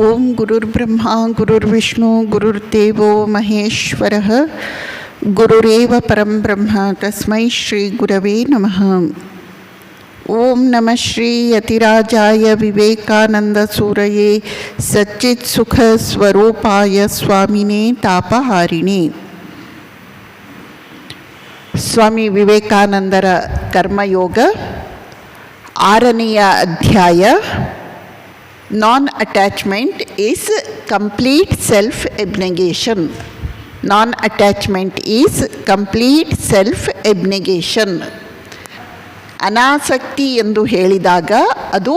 ಓಂ ಗುರುರ್ಬ್ರಹ್ಮ ಗುರುರ್ವಿಷ್ಣು ಗುರುರ್ದೇವೋ ಮಹೇಶ್ವರಃ ಗುರುರೇವ ಪರಂ ಬ್ರಹ್ಮ ತಸ್ಮೈ ಶ್ರೀ ಗುರವೇ ನಮಃ. ಓಂ ನಮಃ ಶ್ರೀ ಯತಿರಾಜಾಯ ವಿವೇಕಾನಂದ ಸೂರಯೇ ಸಚ್ಚಿತ್ ಸುಖ ಸ್ವರೂಪಾಯ ಸ್ವಾಮಿನೇ ತಾಪಹಾರಿಣಿ. ಸ್ವಾಮಿ ವಿವೇಕಾನಂದರ ಕರ್ಮಯೋಗ 6ನೆಯ ಅಧ್ಯಾಯ. Non-attachment is complete self abnegation. Non-attachment is complete self abnegation. ಅನಾಸಕ್ತಿ ಎಂದು ಹೇಳಿದಾಗ ಅದು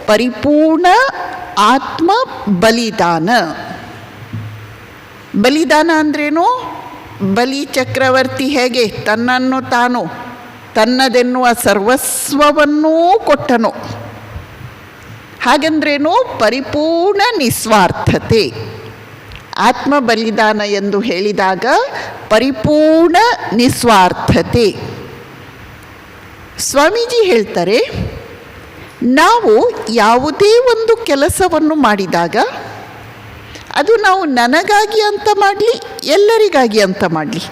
ಪರಿಪೂರ್ಣ ಆತ್ಮ ಬಲಿದಾನ. ಬಲಿದಾನ ಅಂದ್ರೇನು? ಬಲಿ ಚಕ್ರವರ್ತಿ ಹೇಗೆ ತನ್ನನ್ನು ತಾನು ತನ್ನದೆನ್ನುವ ಸರ್ವಸ್ವವನ್ನೂ ಕೊಟ್ಟನು, ಹಾಗೆಂದ್ರೇನು? ಪರಿಪೂರ್ಣ ನಿಸ್ವಾರ್ಥತೆ. ಆತ್ಮ ಬಲಿದಾನ ಎಂದು ಹೇಳಿದಾಗ ಪರಿಪೂರ್ಣ ನಿಸ್ವಾರ್ಥತೆ. ಸ್ವಾಮೀಜಿ ಹೇಳ್ತಾರೆ, ನಾವು ಯಾವುದೇ ಒಂದು ಕೆಲಸವನ್ನು ಮಾಡಿದಾಗ ಅದು ನಾವು ನನಗಾಗಿ ಅಂತ ಮಾಡಲಿ, ಎಲ್ಲರಿಗಾಗಿ ಅಂತ ಮಾಡಲಿ,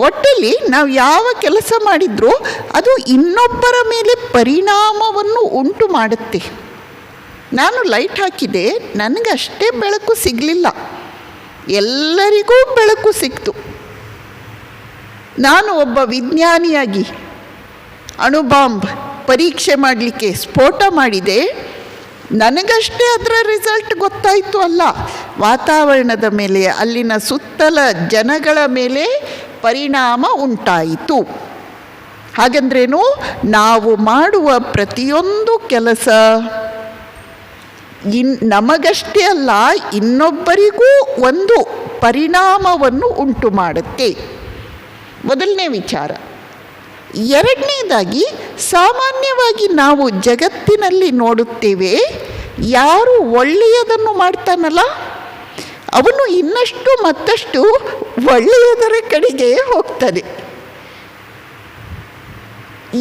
ಒಟ್ಟಲ್ಲಿ ನಾವು ಯಾವ ಕೆಲಸ ಮಾಡಿದ್ರೂ ಅದು ಇನ್ನೊಬ್ಬರ ಮೇಲೆ ಪರಿಣಾಮವನ್ನು ಉಂಟು ಮಾಡುತ್ತೆ. ನಾನು ಲೈಟ್ ಹಾಕಿದೆ, ನನಗಷ್ಟೇ ಬೆಳಕು ಸಿಗಲಿಲ್ಲ, ಎಲ್ಲರಿಗೂ ಬೆಳಕು ಸಿಕ್ತು. ನಾನು ಒಬ್ಬ ವಿಜ್ಞಾನಿಯಾಗಿ ಅಣುಬಾಂಬ್ ಪರೀಕ್ಷೆ ಮಾಡಲಿಕ್ಕೆ ಸ್ಫೋಟ ಮಾಡಿದೆ, ನನಗಷ್ಟೇ ಅದರ ರಿಸಲ್ಟ್ ಗೊತ್ತಾಯಿತು ಅಲ್ಲ, ವಾತಾವರಣದ ಮೇಲೆ, ಅಲ್ಲಿನ ಸುತ್ತಲ ಜನಗಳ ಮೇಲೆ ಪರಿಣಾಮ ಉಂಟಾಯಿತು. ಹಾಗಂದ್ರೇನು? ನಾವು ಮಾಡುವ ಪ್ರತಿಯೊಂದು ಕೆಲಸ ನಮಗಷ್ಟೇ ಅಲ್ಲ, ಇನ್ನೊಬ್ಬರಿಗೂ ಒಂದು ಪರಿಣಾಮವನ್ನು ಉಂಟು ಮಾಡುತ್ತೆ. ಮೊದಲನೇ ವಿಚಾರ. ಎರಡನೇದಾಗಿ, ಸಾಮಾನ್ಯವಾಗಿ ನಾವು ಜಗತ್ತಿನಲ್ಲಿ ನೋಡುತ್ತೇವೆ, ಯಾರು ಒಳ್ಳೆಯದನ್ನು ಮಾಡ್ತಾನಲ್ಲ ಅವನು ಇನ್ನಷ್ಟು ಮತ್ತಷ್ಟು ಒಳ್ಳೆಯದರ ಕಡೆಗೆ ಹೋಗ್ತಾನೆ.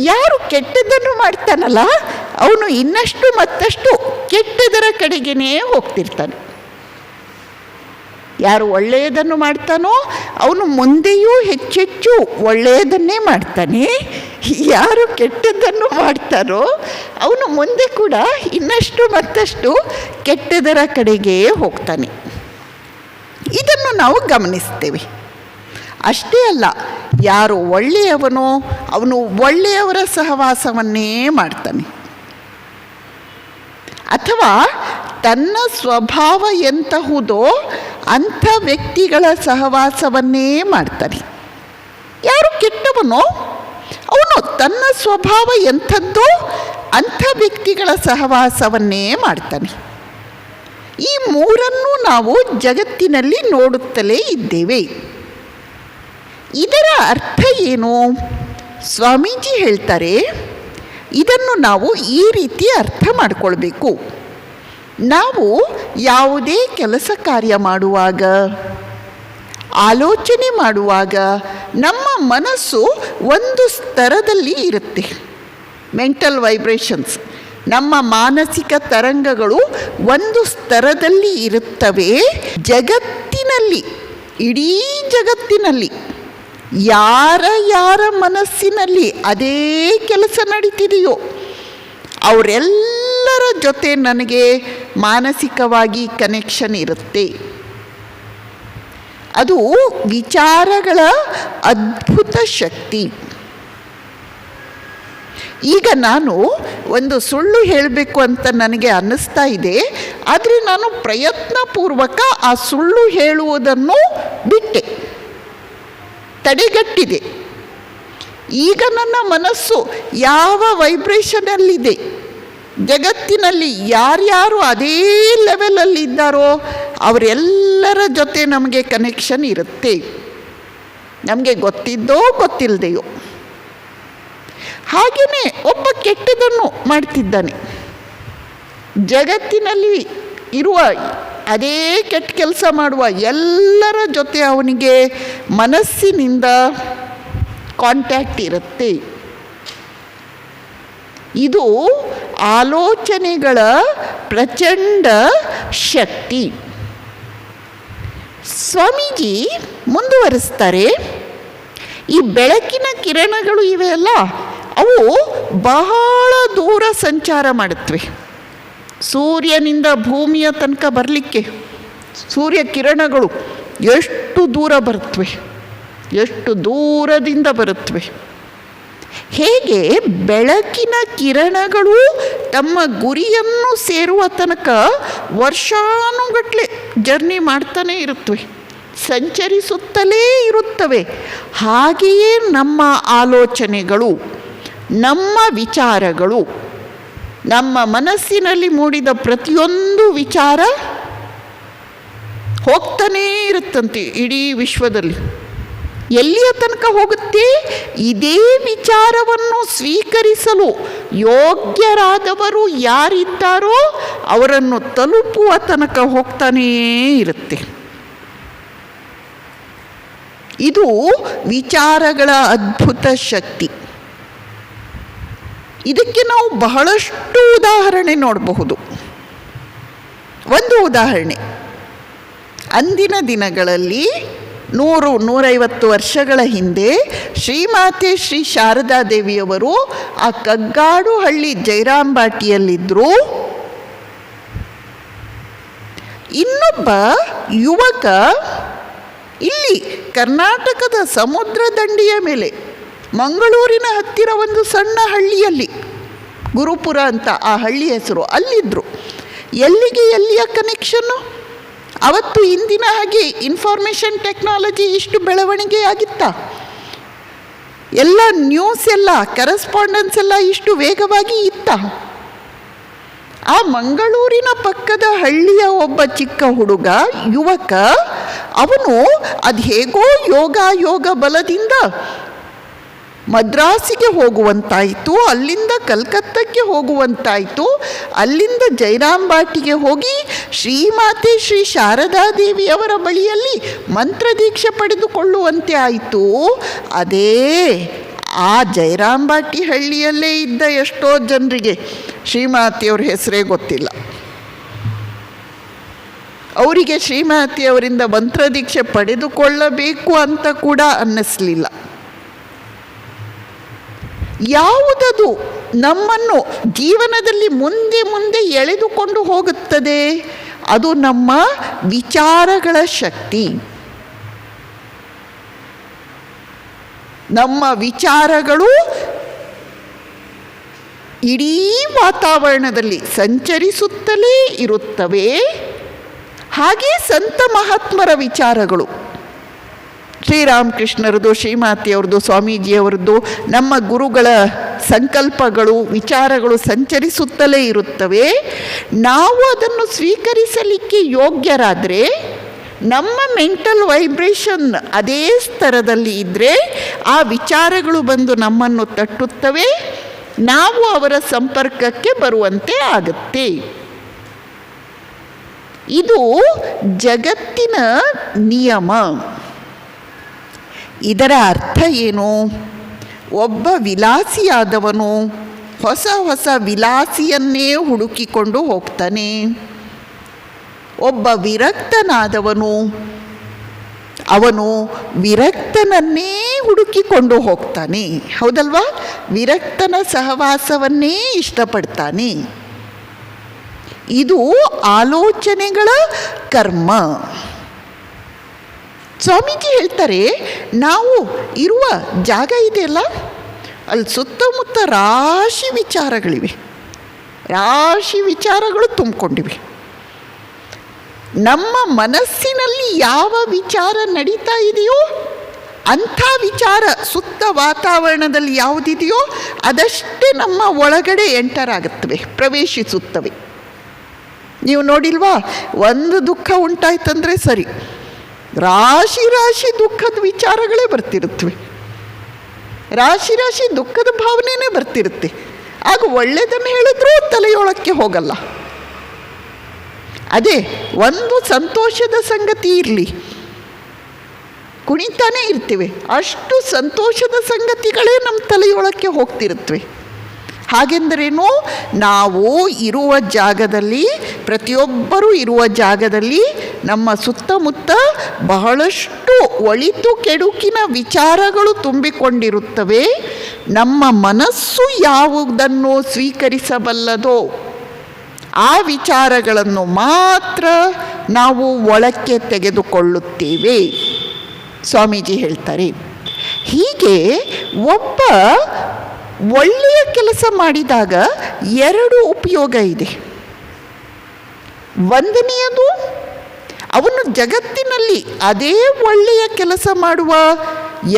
ಯಾರು ಕೆಟ್ಟದನ್ನು ಮಾಡ್ತಾನಲ್ಲ ಅವನು ಇನ್ನಷ್ಟು ಮತ್ತಷ್ಟು ಕೆಟ್ಟದರ ಕಡೆಗೇ ಹೋಗ್ತಿರ್ತಾನೆ. ಯಾರು ಒಳ್ಳೆಯದನ್ನು ಮಾಡ್ತಾನೋ ಅವನು ಮುಂದೆಯೂ ಹೆಚ್ಚೆಚ್ಚು ಒಳ್ಳೆಯದನ್ನೇ ಮಾಡ್ತಾನೆ. ಯಾರು ಕೆಟ್ಟದ್ದನ್ನು ಮಾಡ್ತಾನೋ ಅವನು ಮುಂದೆ ಕೂಡ ಇನ್ನಷ್ಟು ಮತ್ತಷ್ಟು ಕೆಟ್ಟದರ ಕಡೆಗೆ ಹೋಗ್ತಾನೆ. ಇದನ್ನು ನಾವು ಗಮನಿಸ್ತೇವೆ. ಅಷ್ಟೇ ಅಲ್ಲ, ಯಾರು ಒಳ್ಳೆಯವನೋ ಅವನು ಒಳ್ಳೆಯವರ ಸಹವಾಸವನ್ನೇ ಮಾಡ್ತಾನೆ, ಅಥವಾ ತನ್ನ ಸ್ವಭಾವ ಎಂತಹುದೋ ಅಂಥ ವ್ಯಕ್ತಿಗಳ ಸಹವಾಸವನ್ನೇ ಮಾಡ್ತಾನೆ. ಯಾರು ಕೆಟ್ಟವನೋ ಅವನು ತನ್ನ ಸ್ವಭಾವ ಎಂಥದ್ದೋ ಅಂಥ ವ್ಯಕ್ತಿಗಳ ಸಹವಾಸವನ್ನೇ ಮಾಡ್ತಾನೆ. ಈ ಮೂರನ್ನು ನಾವು ಜಗತ್ತಿನಲ್ಲಿ ನೋಡುತ್ತಲೇ ಇದ್ದೇವೆ. ಇದರ ಅರ್ಥ ಏನು? ಸ್ವಾಮೀಜಿ ಹೇಳ್ತಾರೆ, ಇದನ್ನು ನಾವು ಈ ರೀತಿ ಅರ್ಥ ಮಾಡಿಕೊಳ್ಬೇಕು. ನಾವು ಯಾವುದೇ ಕೆಲಸ ಕಾರ್ಯ ಮಾಡುವಾಗ, ಆಲೋಚನೆ ಮಾಡುವಾಗ ನಮ್ಮ ಮನಸ್ಸು ಒಂದು ಸ್ತರದಲ್ಲಿ ಇರುತ್ತೆ. ಮೆಂಟಲ್ ವೈಬ್ರೇಷನ್ಸ್, ನಮ್ಮ ಮಾನಸಿಕ ತರಂಗಗಳು ಒಂದು ಸ್ತರದಲ್ಲಿ ಇರುತ್ತವೆ. ಜಗತ್ತಿನಲ್ಲಿ, ಇಡೀ ಜಗತ್ತಿನಲ್ಲಿ ಯಾರ ಮನಸ್ಸಿನಲ್ಲಿ ಅದೇ ಕೆಲಸ ನಡೀತಿದೆಯೋ ಅವರೆಲ್ಲರ ಜೊತೆ ನನಗೆ ಮಾನಸಿಕವಾಗಿ ಕನೆಕ್ಷನ್ ಇರುತ್ತೆ. ಅದು ವಿಚಾರಗಳ ಅದ್ಭುತ ಶಕ್ತಿ. ಈಗ ನಾನು ಒಂದು ಸುಳ್ಳು ಹೇಳಬೇಕು ಅಂತ ನನಗೆ ಅನ್ನಿಸ್ತಾ ಇದೆ, ಆದರೆ ನಾನು ಪ್ರಯತ್ನಪೂರ್ವಕ ಆ ಸುಳ್ಳು ಹೇಳುವುದನ್ನು ಬಿಟ್ಟೆ, ತಡೆಗಟ್ಟಿದೆ. ಈಗ ನನ್ನ ಮನಸ್ಸು ಯಾವ ವೈಬ್ರೇಷನಲ್ಲಿದೆ, ಜಗತ್ತಿನಲ್ಲಿ ಯಾರ್ಯಾರು ಅದೇ ಲೆವೆಲಲ್ಲಿ ಇದ್ದಾರೋ ಅವರೆಲ್ಲರ ಜೊತೆ ನಮಗೆ ಕನೆಕ್ಷನ್ ಇರುತ್ತೆ, ನಮಗೆ ಗೊತ್ತಿದ್ದೋ ಗೊತ್ತಿಲ್ಲದೆಯೋ. ಹಾಗೆಯೇ ಒಬ್ಬ ಕೆಟ್ಟದನ್ನು ಮಾಡ್ತಿದ್ದಾನೆ, ಜಗತ್ತಿನಲ್ಲಿ ಇರುವ ಅದೇ ಕೆಟ್ಟ ಕೆಲಸ ಮಾಡುವ ಎಲ್ಲರ ಜೊತೆ ಅವನಿಗೆ ಮನಸ್ಸಿನಿಂದ ಕಾಂಟ್ಯಾಕ್ಟ್ ಇರುತ್ತೆ. ಇದು ಆಲೋಚನೆಗಳ ಪ್ರಚಂಡ ಶಕ್ತಿ. ಸ್ವಾಮೀಜಿ ಮುಂದುವರಿಸ್ತಾರೆ, ಈ ಬೆಳಕಿನ ಕಿರಣಗಳು ಇವೆಯಲ್ಲ, ಅವು ಬಹಳ ದೂರ ಸಂಚಾರ ಮಾಡುತ್ತವೆ. ಸೂರ್ಯನಿಂದ ಭೂಮಿಯ ತನಕ ಬರಲಿಕ್ಕೆ ಸೂರ್ಯ ಕಿರಣಗಳು ಎಷ್ಟು ದೂರ ಬರುತ್ತವೆ, ಎಷ್ಟು ದೂರದಿಂದ ಬರುತ್ತವೆ. ಹೇಗೆ ಬೆಳಕಿನ ಕಿರಣಗಳು ತಮ್ಮ ಗುರಿಯನ್ನು ಸೇರುವ ತನಕ ವರ್ಷಾನುಗಟ್ಟಲೆ ಜರ್ನಿ ಮಾಡ್ತಾನೇ ಇರುತ್ತವೆ, ಸಂಚರಿಸುತ್ತಲೇ ಇರುತ್ತವೆ. ಹಾಗೆಯೇ ನಮ್ಮ ಆಲೋಚನೆಗಳು, ನಮ್ಮ ವಿಚಾರಗಳು, ನಮ್ಮ ಮನಸ್ಸಿನಲ್ಲಿ ಮೂಡಿದ ಪ್ರತಿಯೊಂದು ವಿಚಾರ ಹೋಗ್ತಾನೇ ಇರುತ್ತಂತೆ ಇಡೀ ವಿಶ್ವದಲ್ಲಿ. ಎಲ್ಲಿಯ ತನಕ ಹೋಗುತ್ತೆ? ಇದೇ ವಿಚಾರವನ್ನು ಸ್ವೀಕರಿಸಲು ಯೋಗ್ಯರಾದವರು ಯಾರಿದ್ದಾರೋ ಅವರನ್ನು ತಲುಪುವ ತನಕ ಹೋಗ್ತಾನೇ ಇರುತ್ತೆ. ಇದು ವಿಚಾರಗಳ ಅದ್ಭುತ ಶಕ್ತಿ. ಇದಕ್ಕೆ ನಾವು ಬಹಳಷ್ಟು ಉದಾಹರಣೆ ನೋಡಬಹುದು. ಒಂದು ಉದಾಹರಣೆ, ಅಂದಿನ ದಿನಗಳಲ್ಲಿ 100-150 ವರ್ಷಗಳ ಹಿಂದೆ ಶ್ರೀಮಾತೆ ಶ್ರೀ ಶಾರದಾ ದೇವಿಯವರು ಆ ಕಗ್ಗಾಡು ಹಳ್ಳಿ ಜೈರಾಂಬಾಟಿಯಲ್ಲಿದ್ದರು. ಇನ್ನೊಬ್ಬ ಯುವಕ ಇಲ್ಲಿ ಕರ್ನಾಟಕದ ಸಮುದ್ರ ದಂಡೆಯ ಮೇಲೆ ಮಂಗಳೂರಿನ ಹತ್ತಿರ ಒಂದು ಸಣ್ಣ ಹಳ್ಳಿಯಲ್ಲಿ, ಗುರುಪುರ ಅಂತ ಆ ಹಳ್ಳಿ ಹೆಸರು, ಅಲ್ಲಿದ್ದರು. ಎಲ್ಲಿಯ ಕನೆಕ್ಷನ್ನು? ಅವತ್ತು ಇಂದಿನ ಹಾಗೆ ಇನ್ಫಾರ್ಮೇಷನ್ ಟೆಕ್ನಾಲಜಿ ಇಷ್ಟು ಬೆಳವಣಿಗೆ ಆಗಿತ್ತಾ? ಎಲ್ಲ ನ್ಯೂಸ್ ಎಲ್ಲ ಕರೆಸ್ಪಾಂಡೆನ್ಸ್ ಎಲ್ಲ ಇಷ್ಟು ವೇಗವಾಗಿ ಇತ್ತ? ಆ ಮಂಗಳೂರಿನ ಪಕ್ಕದ ಹಳ್ಳಿಯ ಒಬ್ಬ ಚಿಕ್ಕ ಹುಡುಗ, ಯುವಕ, ಅವನು ಅದು ಹೇಗೋ ಯೋಗ ಬಲದಿಂದ ಮದ್ರಾಸಿಗೆ ಹೋಗುವಂತಾಯಿತು, ಅಲ್ಲಿಂದ ಕಲ್ಕತ್ತಕ್ಕೆ ಹೋಗುವಂತಾಯಿತು, ಅಲ್ಲಿಂದ ಜೈರಾಂಬಾಟಿಗೆ ಹೋಗಿ ಶ್ರೀಮಾತೆ ಶ್ರೀ ಶಾರದಾ ದೇವಿಯವರ ಬಳಿಯಲ್ಲಿ ಮಂತ್ರದೀಕ್ಷೆ ಪಡೆದುಕೊಳ್ಳುವಂತೆ ಆಯಿತು. ಅದೇ ಆ ಜೈರಾಂಬಾಟಿ ಹಳ್ಳಿಯಲ್ಲೇ ಇದ್ದ ಎಷ್ಟೋ ಜನರಿಗೆ ಶ್ರೀಮಾತೆಯವ್ರ ಹೆಸರೇ ಗೊತ್ತಿಲ್ಲ. ಅವರಿಗೆ ಶ್ರೀಮಾತೆಯವರಿಂದ ಮಂತ್ರದೀಕ್ಷೆ ಪಡೆದುಕೊಳ್ಳಬೇಕು ಅಂತ ಕೂಡ ಅನ್ನಿಸಲಿಲ್ಲ. ಯಾವುದದು ನಮ್ಮನ್ನು ಜೀವನದಲ್ಲಿ ಮುಂದೆ ಎಳೆದುಕೊಂಡು ಹೋಗುತ್ತದೆ? ಅದು ನಮ್ಮ ವಿಚಾರಗಳ ಶಕ್ತಿ. ನಮ್ಮ ವಿಚಾರಗಳು ಇಡೀ ವಾತಾವರಣದಲ್ಲಿ ಸಂಚರಿಸುತ್ತಲೇ ಇರುತ್ತವೆ. ಹಾಗೆ ಸಂತ ಮಹಾತ್ಮರ ವಿಚಾರಗಳು, ಶ್ರೀರಾಮಕೃಷ್ಣರದು, ಶ್ರೀಮಾತೆಯವ್ರದ್ದು, ಸ್ವಾಮೀಜಿಯವರದ್ದು, ನಮ್ಮ ಗುರುಗಳ ಸಂಕಲ್ಪಗಳು, ವಿಚಾರಗಳು ಸಂಚರಿಸುತ್ತಲೇ ಇರುತ್ತವೆ. ನಾವು ಅದನ್ನು ಸ್ವೀಕರಿಸಲಿಕ್ಕೆ ಯೋಗ್ಯರಾದರೆ, ನಮ್ಮ ಮೆಂಟಲ್ ವೈಬ್ರೇಷನ್ ಅದೇ ಸ್ತರದಲ್ಲಿ ಇದ್ದರೆ ಆ ವಿಚಾರಗಳು ಬಂದು ನಮ್ಮನ್ನು ತಟ್ಟುತ್ತವೆ, ನಾವು ಅವರ ಸಂಪರ್ಕಕ್ಕೆ ಬರುವಂತೆ ಆಗುತ್ತೆ. ಇದು ಜಗತ್ತಿನ ನಿಯಮ. ಇದರ ಅರ್ಥ ಏನು? ಒಬ್ಬ ವಿಲಾಸಿಯಾದವನು ಹೊಸ ವಿಲಾಸಿಯನ್ನೇ ಹುಡುಕಿಕೊಂಡು ಹೋಗ್ತಾನೆ. ಒಬ್ಬ ವಿರಕ್ತನಾದವನು ಅವನು ವಿರಕ್ತನನ್ನೇ ಹುಡುಕಿಕೊಂಡು ಹೋಗ್ತಾನೆ. ಹೌದಲ್ವಾ? ವಿರಕ್ತನ ಸಹವಾಸವನ್ನೇ ಇಷ್ಟಪಡ್ತಾನೆ. ಇದು ಆಲೋಚನೆಗಳ ಕರ್ಮ. ಸ್ವಾಮೀಜಿ ಹೇಳ್ತಾರೆ, ನಾವು ಇರುವ ಜಾಗ ಇದೆಯಲ್ಲ, ಅಲ್ಲಿ ಸುತ್ತಮುತ್ತ ರಾಶಿ ವಿಚಾರಗಳು ತುಂಬಿಕೊಂಡಿವೆ. ನಮ್ಮ ಮನಸ್ಸಿನಲ್ಲಿ ಯಾವ ವಿಚಾರ ನಡೀತಾ ಇದೆಯೋ ಅಂಥ ವಿಚಾರ ಸುತ್ತ ವಾತಾವರಣದಲ್ಲಿ ಯಾವುದಿದೆಯೋ ಅದಷ್ಟೇ ನಮ್ಮ ಒಳಗಡೆ ಎಂಟರ್ ಆಗುತ್ತವೆ, ಪ್ರವೇಶಿಸುತ್ತವೆ. ನೀವು ನೋಡಿಲ್ವಾ? ಒಂದು ದುಃಖ ಉಂಟಾಯ್ತಂದರೆ ಸರಿ, ರಾಶಿ ದುಃಖದ ವಿಚಾರಗಳೇ ಬರ್ತಿರುತ್ತವೆ, ರಾಶಿ ದುಃಖದ ಭಾವನೆಯೇ ಬರ್ತಿರುತ್ತೆ. ಆಗ ಒಳ್ಳೆಯದನ್ನು ಹೇಳಿದ್ರೂ ತಲೆಯೊಳಕ್ಕೆ ಹೋಗಲ್ಲ. ಅದೇ ಒಂದು ಸಂತೋಷದ ಸಂಗತಿ ಇರಲಿ, ಕುಣಿತಾನೇ ಇರ್ತೀವಿ, ಅಷ್ಟು ಸಂತೋಷದ ಸಂಗತಿಗಳೇ ನಮ್ಮ ತಲೆಯೊಳಕ್ಕೆ ಹೋಗ್ತಿರುತ್ತವೆ. ಹಾಗೆಂದರೇನು? ನಾವು ಇರುವ ಜಾಗದಲ್ಲಿ, ಪ್ರತಿಯೊಬ್ಬರೂ ಇರುವ ಜಾಗದಲ್ಲಿ ನಮ್ಮ ಸುತ್ತಮುತ್ತ ಬಹಳಷ್ಟು ಒಳಿತು ಕೆಡುಕಿನ ವಿಚಾರಗಳು ತುಂಬಿಕೊಂಡಿರುತ್ತವೆ. ನಮ್ಮ ಮನಸ್ಸು ಯಾವುದನ್ನು ಸ್ವೀಕರಿಸಬಲ್ಲದೋ ಆ ವಿಚಾರಗಳನ್ನು ಮಾತ್ರ ನಾವು ಒಳಕ್ಕೆ ತೆಗೆದುಕೊಳ್ಳುತ್ತೇವೆ. ಸ್ವಾಮೀಜಿ ಹೇಳ್ತಾರೆ. ಹೀಗೆ ಒಬ್ಬ ಒಳ್ಳೆಯ ಕೆಲಸ ಮಾಡಿದಾಗ ಎರಡು ಉಪಯೋಗ ಇದೆ. ಒಂದನೆಯದು, ಅವನು ಜಗತ್ತಿನಲ್ಲಿ ಅದೇ ಒಳ್ಳೆಯ ಕೆಲಸ ಮಾಡುವ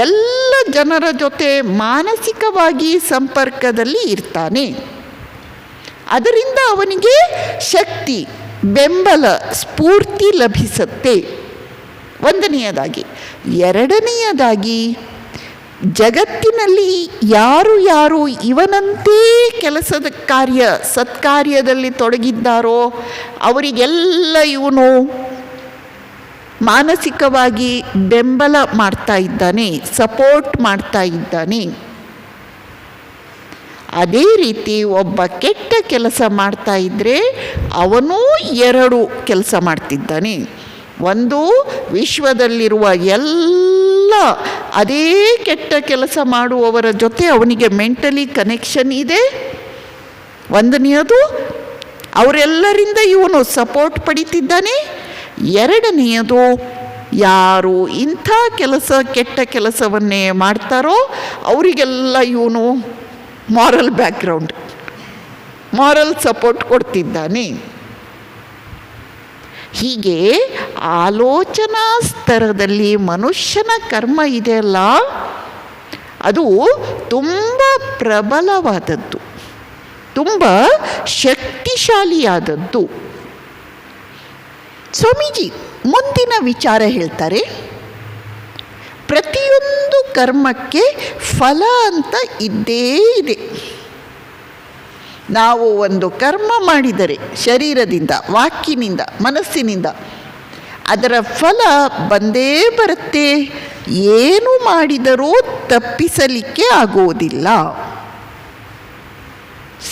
ಎಲ್ಲ ಜನರ ಜೊತೆ ಮಾನಸಿಕವಾಗಿ ಸಂಪರ್ಕದಲ್ಲಿ ಇರ್ತಾನೆ. ಅದರಿಂದ ಅವನಿಗೆ ಶಕ್ತಿ, ಬೆಂಬಲ, ಸ್ಫೂರ್ತಿ ಲಭಿಸುತ್ತೆ. ಒಂದನೆಯದಾಗಿ. ಎರಡನೆಯದಾಗಿ, ಜಗತ್ತಿನಲ್ಲಿ ಯಾರು ಯಾರು ಇವನಂತೆ ಕೆಲಸದ ಸತ್ಕಾರ್ಯದಲ್ಲಿ ತೊಡಗಿದ್ದಾರೋ ಅವರಿಗೆಲ್ಲ ಇವನು ಮಾನಸಿಕವಾಗಿ ಬೆಂಬಲ ಮಾಡ್ತಾ ಇದ್ದಾನೆ, ಸಪೋರ್ಟ್ ಮಾಡ್ತಾ ಇದ್ದಾನೆ. ಅದೇ ರೀತಿ ಒಬ್ಬ ಕೆಟ್ಟ ಕೆಲಸ ಮಾಡ್ತಾ ಇದ್ದರೆ ಅವನೂ ಎರಡು ಕೆಲಸ ಮಾಡ್ತಿದ್ದಾನೆ. ಒಂದು, ವಿಶ್ವದಲ್ಲಿರುವ ಎಲ್ಲ ಅದೇ ಕೆಟ್ಟ ಕೆಲಸ ಮಾಡುವವರ ಜೊತೆ ಅವನಿಗೆ ಮೆಂಟಲಿ ಕನೆಕ್ಷನ್ ಇದೆ. ಒಂದನೆಯದು, ಅವರೆಲ್ಲರಿಂದ ಇವನು ಸಪೋರ್ಟ್ ಪಡಿತಿದ್ದಾನೆ. ಎರಡನೆಯದು, ಯಾರು ಇಂಥ ಕೆಟ್ಟ ಕೆಲಸವನ್ನೇ ಮಾಡ್ತಾರೋ ಅವರಿಗೆಲ್ಲ ಇವನು ಮಾರಲ್ ಬ್ಯಾಕ್ಗ್ರೌಂಡ್, ಮಾರಲ್ ಸಪೋರ್ಟ್ ಕೊಡ್ತಿದ್ದಾನೆ. ಹೀಗೆ ಆಲೋಚನಾ ಸ್ತರದಲ್ಲಿ ಮನುಷ್ಯನ ಕರ್ಮ ಇದೆಯಲ್ಲ, ಅದು ತುಂಬ ಪ್ರಬಲವಾದದ್ದು, ತುಂಬ ಶಕ್ತಿಶಾಲಿಯಾದದ್ದು. ಸ್ವಾಮೀಜಿ ಮುಂದಿನ ವಿಚಾರ ಹೇಳ್ತಾರೆ. ಪ್ರತಿಯೊಂದು ಕರ್ಮಕ್ಕೆ ಫಲ ಅಂತ ಇದ್ದೇ ಇದೆ. ನಾವು ಒಂದು ಕರ್ಮ ಮಾಡಿದರೆ ಶರೀರದಿಂದ, ವಾಕಿನಿಂದ, ಮನಸ್ಸಿನಿಂದ ಅದರ ಫಲ ಬಂದೇ ಬರುತ್ತೆ. ಏನು ಮಾಡಿದರೂ ತಪ್ಪಿಸಲಿಕ್ಕೆ ಆಗುವುದಿಲ್ಲ.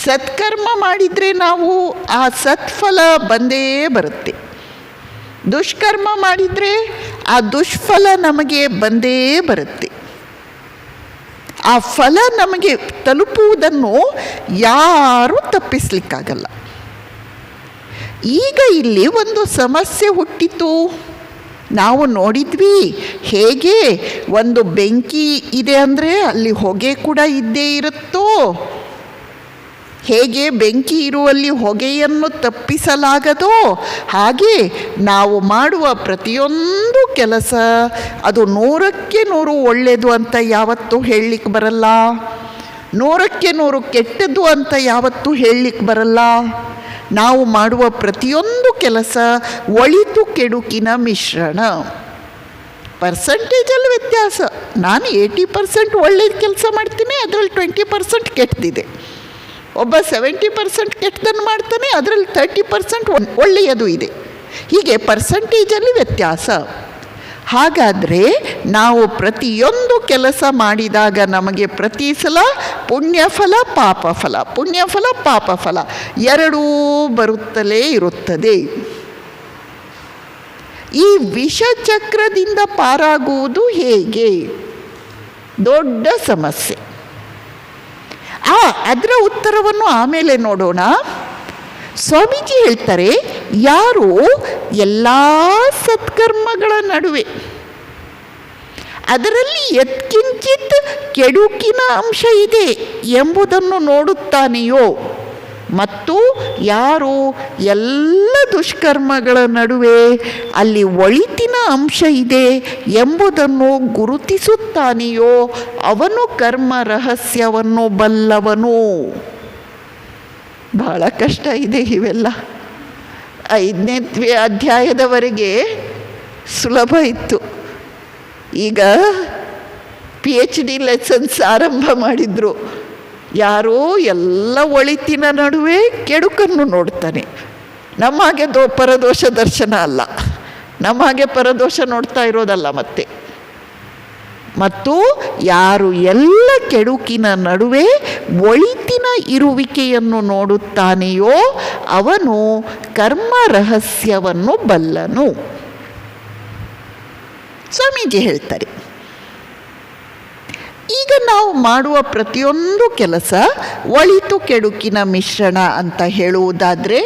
ಸತ್ಕರ್ಮ ಮಾಡಿದರೆ ನಾವು ಆ ಸತ್ಫಲ ಬಂದೇ ಬರುತ್ತೆ. ದುಷ್ಕರ್ಮ ಮಾಡಿದರೆ ಆ ದುಷ್ಫಲ ನಮಗೆ ಬಂದೇ ಬರುತ್ತೆ. ಆ ಫಲ ನಮಗೆ ತಲುಪುವುದನ್ನು ಯಾರೂ ತಪ್ಪಿಸಲಿಕ್ಕಾಗಲ್ಲ. ಈಗ ಇಲ್ಲಿ ಒಂದು ಸಮಸ್ಯೆ ಹುಟ್ಟಿತು. ನಾವು ನೋಡಿದ್ವಿ, ಹೇಗೆ ಒಂದು ಬೆಂಕಿ ಇದೆ ಅಂದರೆ ಅಲ್ಲಿ ಹೊಗೆ ಕೂಡ ಇದ್ದೇ ಇರುತ್ತೋ, ಹೇಗೆ ಬೆಂಕಿ ಇರುವಲ್ಲಿ ಹೊಗೆಯನ್ನು ತಪ್ಪಿಸಲಾಗದೋ, ಹಾಗೆ ನಾವು ಮಾಡುವ ಪ್ರತಿಯೊಂದು ಕೆಲಸ ಅದು 100ಕ್ಕೆ 100 ಒಳ್ಳೆಯದು ಅಂತ ಯಾವತ್ತೂ ಹೇಳಲಿಕ್ಕೆ ಬರಲ್ಲ. 100ಕ್ಕೆ 100 ಕೆಟ್ಟದ್ದು ಅಂತ ಯಾವತ್ತೂ ಹೇಳಲಿಕ್ಕೆ ಬರಲ್ಲ. ನಾವು ಮಾಡುವ ಪ್ರತಿಯೊಂದು ಕೆಲಸ ಒಳಿತು ಕೆಡುಕಿನ ಮಿಶ್ರಣ. ಪರ್ಸೆಂಟೇಜಲ್ಲಿ ವ್ಯತ್ಯಾಸ. ನಾನು 80% ಒಳ್ಳೆಯ ಕೆಲಸ ಮಾಡ್ತೀನಿ, ಅದರಲ್ಲಿ 20% ಕೆಟ್ಟದಿದೆ. ಒಬ್ಬ 70% ಕೆಟ್ಟದನ್ನು ಮಾಡ್ತಾನೆ, ಅದರಲ್ಲಿ 30% ಒಳ್ಳೆಯದು ಇದೆ. ಹೀಗೆ ಪರ್ಸೆಂಟೇಜಲ್ಲಿ ವ್ಯತ್ಯಾಸ. ಹಾಗಾದರೆ ನಾವು ಪ್ರತಿಯೊಂದು ಕೆಲಸ ಮಾಡಿದಾಗ ನಮಗೆ ಪ್ರತಿ ಸಲ ಪುಣ್ಯಫಲ ಪಾಪಫಲ, ಪುಣ್ಯಫಲ ಪಾಪಫಲ ಎರಡೂ ಬರುತ್ತಲೇ ಇರುತ್ತದೆ. ಈ ವಿಷಚಕ್ರದಿಂದ ಪಾರಾಗುವುದು ಹೇಗೆ? ದೊಡ್ಡ ಸಮಸ್ಯೆ. ಅದರ ಉತ್ತರವನ್ನು ಆಮೇಲೆ ನೋಡೋಣ. ಸ್ವಾಮೀಜಿ ಹೇಳ್ತಾರೆ, ಯಾರು ಎಲ್ಲ ಸತ್ಕರ್ಮಗಳ ನಡುವೆ ಅದರಲ್ಲಿ ಯತ್ಕಿಂಚಿತ್ ಕೆಡುಕಿನ ಅಂಶ ಇದೆ ಎಂಬುದನ್ನು ನೋಡುತ್ತಾನೆಯೋ, ಮತ್ತು ಯಾರು ಎಲ್ಲ ದುಷ್ಕರ್ಮಗಳ ನಡುವೆ ಅಲ್ಲಿ ಒಳಿತಿನ ಅಂಶ ಇದೆ ಎಂಬುದನ್ನು ಗುರುತಿಸುತ್ತಾನೆಯೋ, ಅವನು ಕರ್ಮ ರಹಸ್ಯವನ್ನು ಬಲ್ಲವನು. ಬಹಳ ಕಷ್ಟ ಇದೆ ಇವೆಲ್ಲ. 5ನೇ ಅಧ್ಯಾಯದವರೆಗೆ ಸುಲಭ ಇತ್ತು. ಈಗ PhD ಲೆಸನ್ಸ್ ಆರಂಭ ಮಾಡಿದರು. ಯಾರೋ ಎಲ್ಲ ಒಳಿತಿನ ನಡುವೆ ಕೆಡುಕನ್ನು ನೋಡ್ತಾನೆ. ನಮ್ಮ ಹಾಗೆ ಪರದೋಷ ದರ್ಶನ ಅಲ್ಲ, ನಮ್ಮ ಹಾಗೆ ಪರದೋಷ ನೋಡ್ತಾ ಇರೋದಲ್ಲ. ಮತ್ತು ಯಾರು ಎಲ್ಲ ಕೆಡುಕಿನ ನಡುವೆ ಒಳಿತಿನ ಇರುವಿಕೆಯನ್ನು ನೋಡುತ್ತಾನೆಯೋ ಅವನು ಕರ್ಮ ರಹಸ್ಯವನ್ನು ಬಲ್ಲನು. ಸ್ವಾಮೀಜಿ ಹೇಳ್ತಾರೆ, ಈಗ ನಾವು ಮಾಡುವ ಪ್ರತಿಯೊಂದು ಕೆಲಸ ಒಳಿತು ಕೆಡುಕಿನ ಮಿಶ್ರಣ ಅಂತ ಹೇಳುವುದಾದರೆ,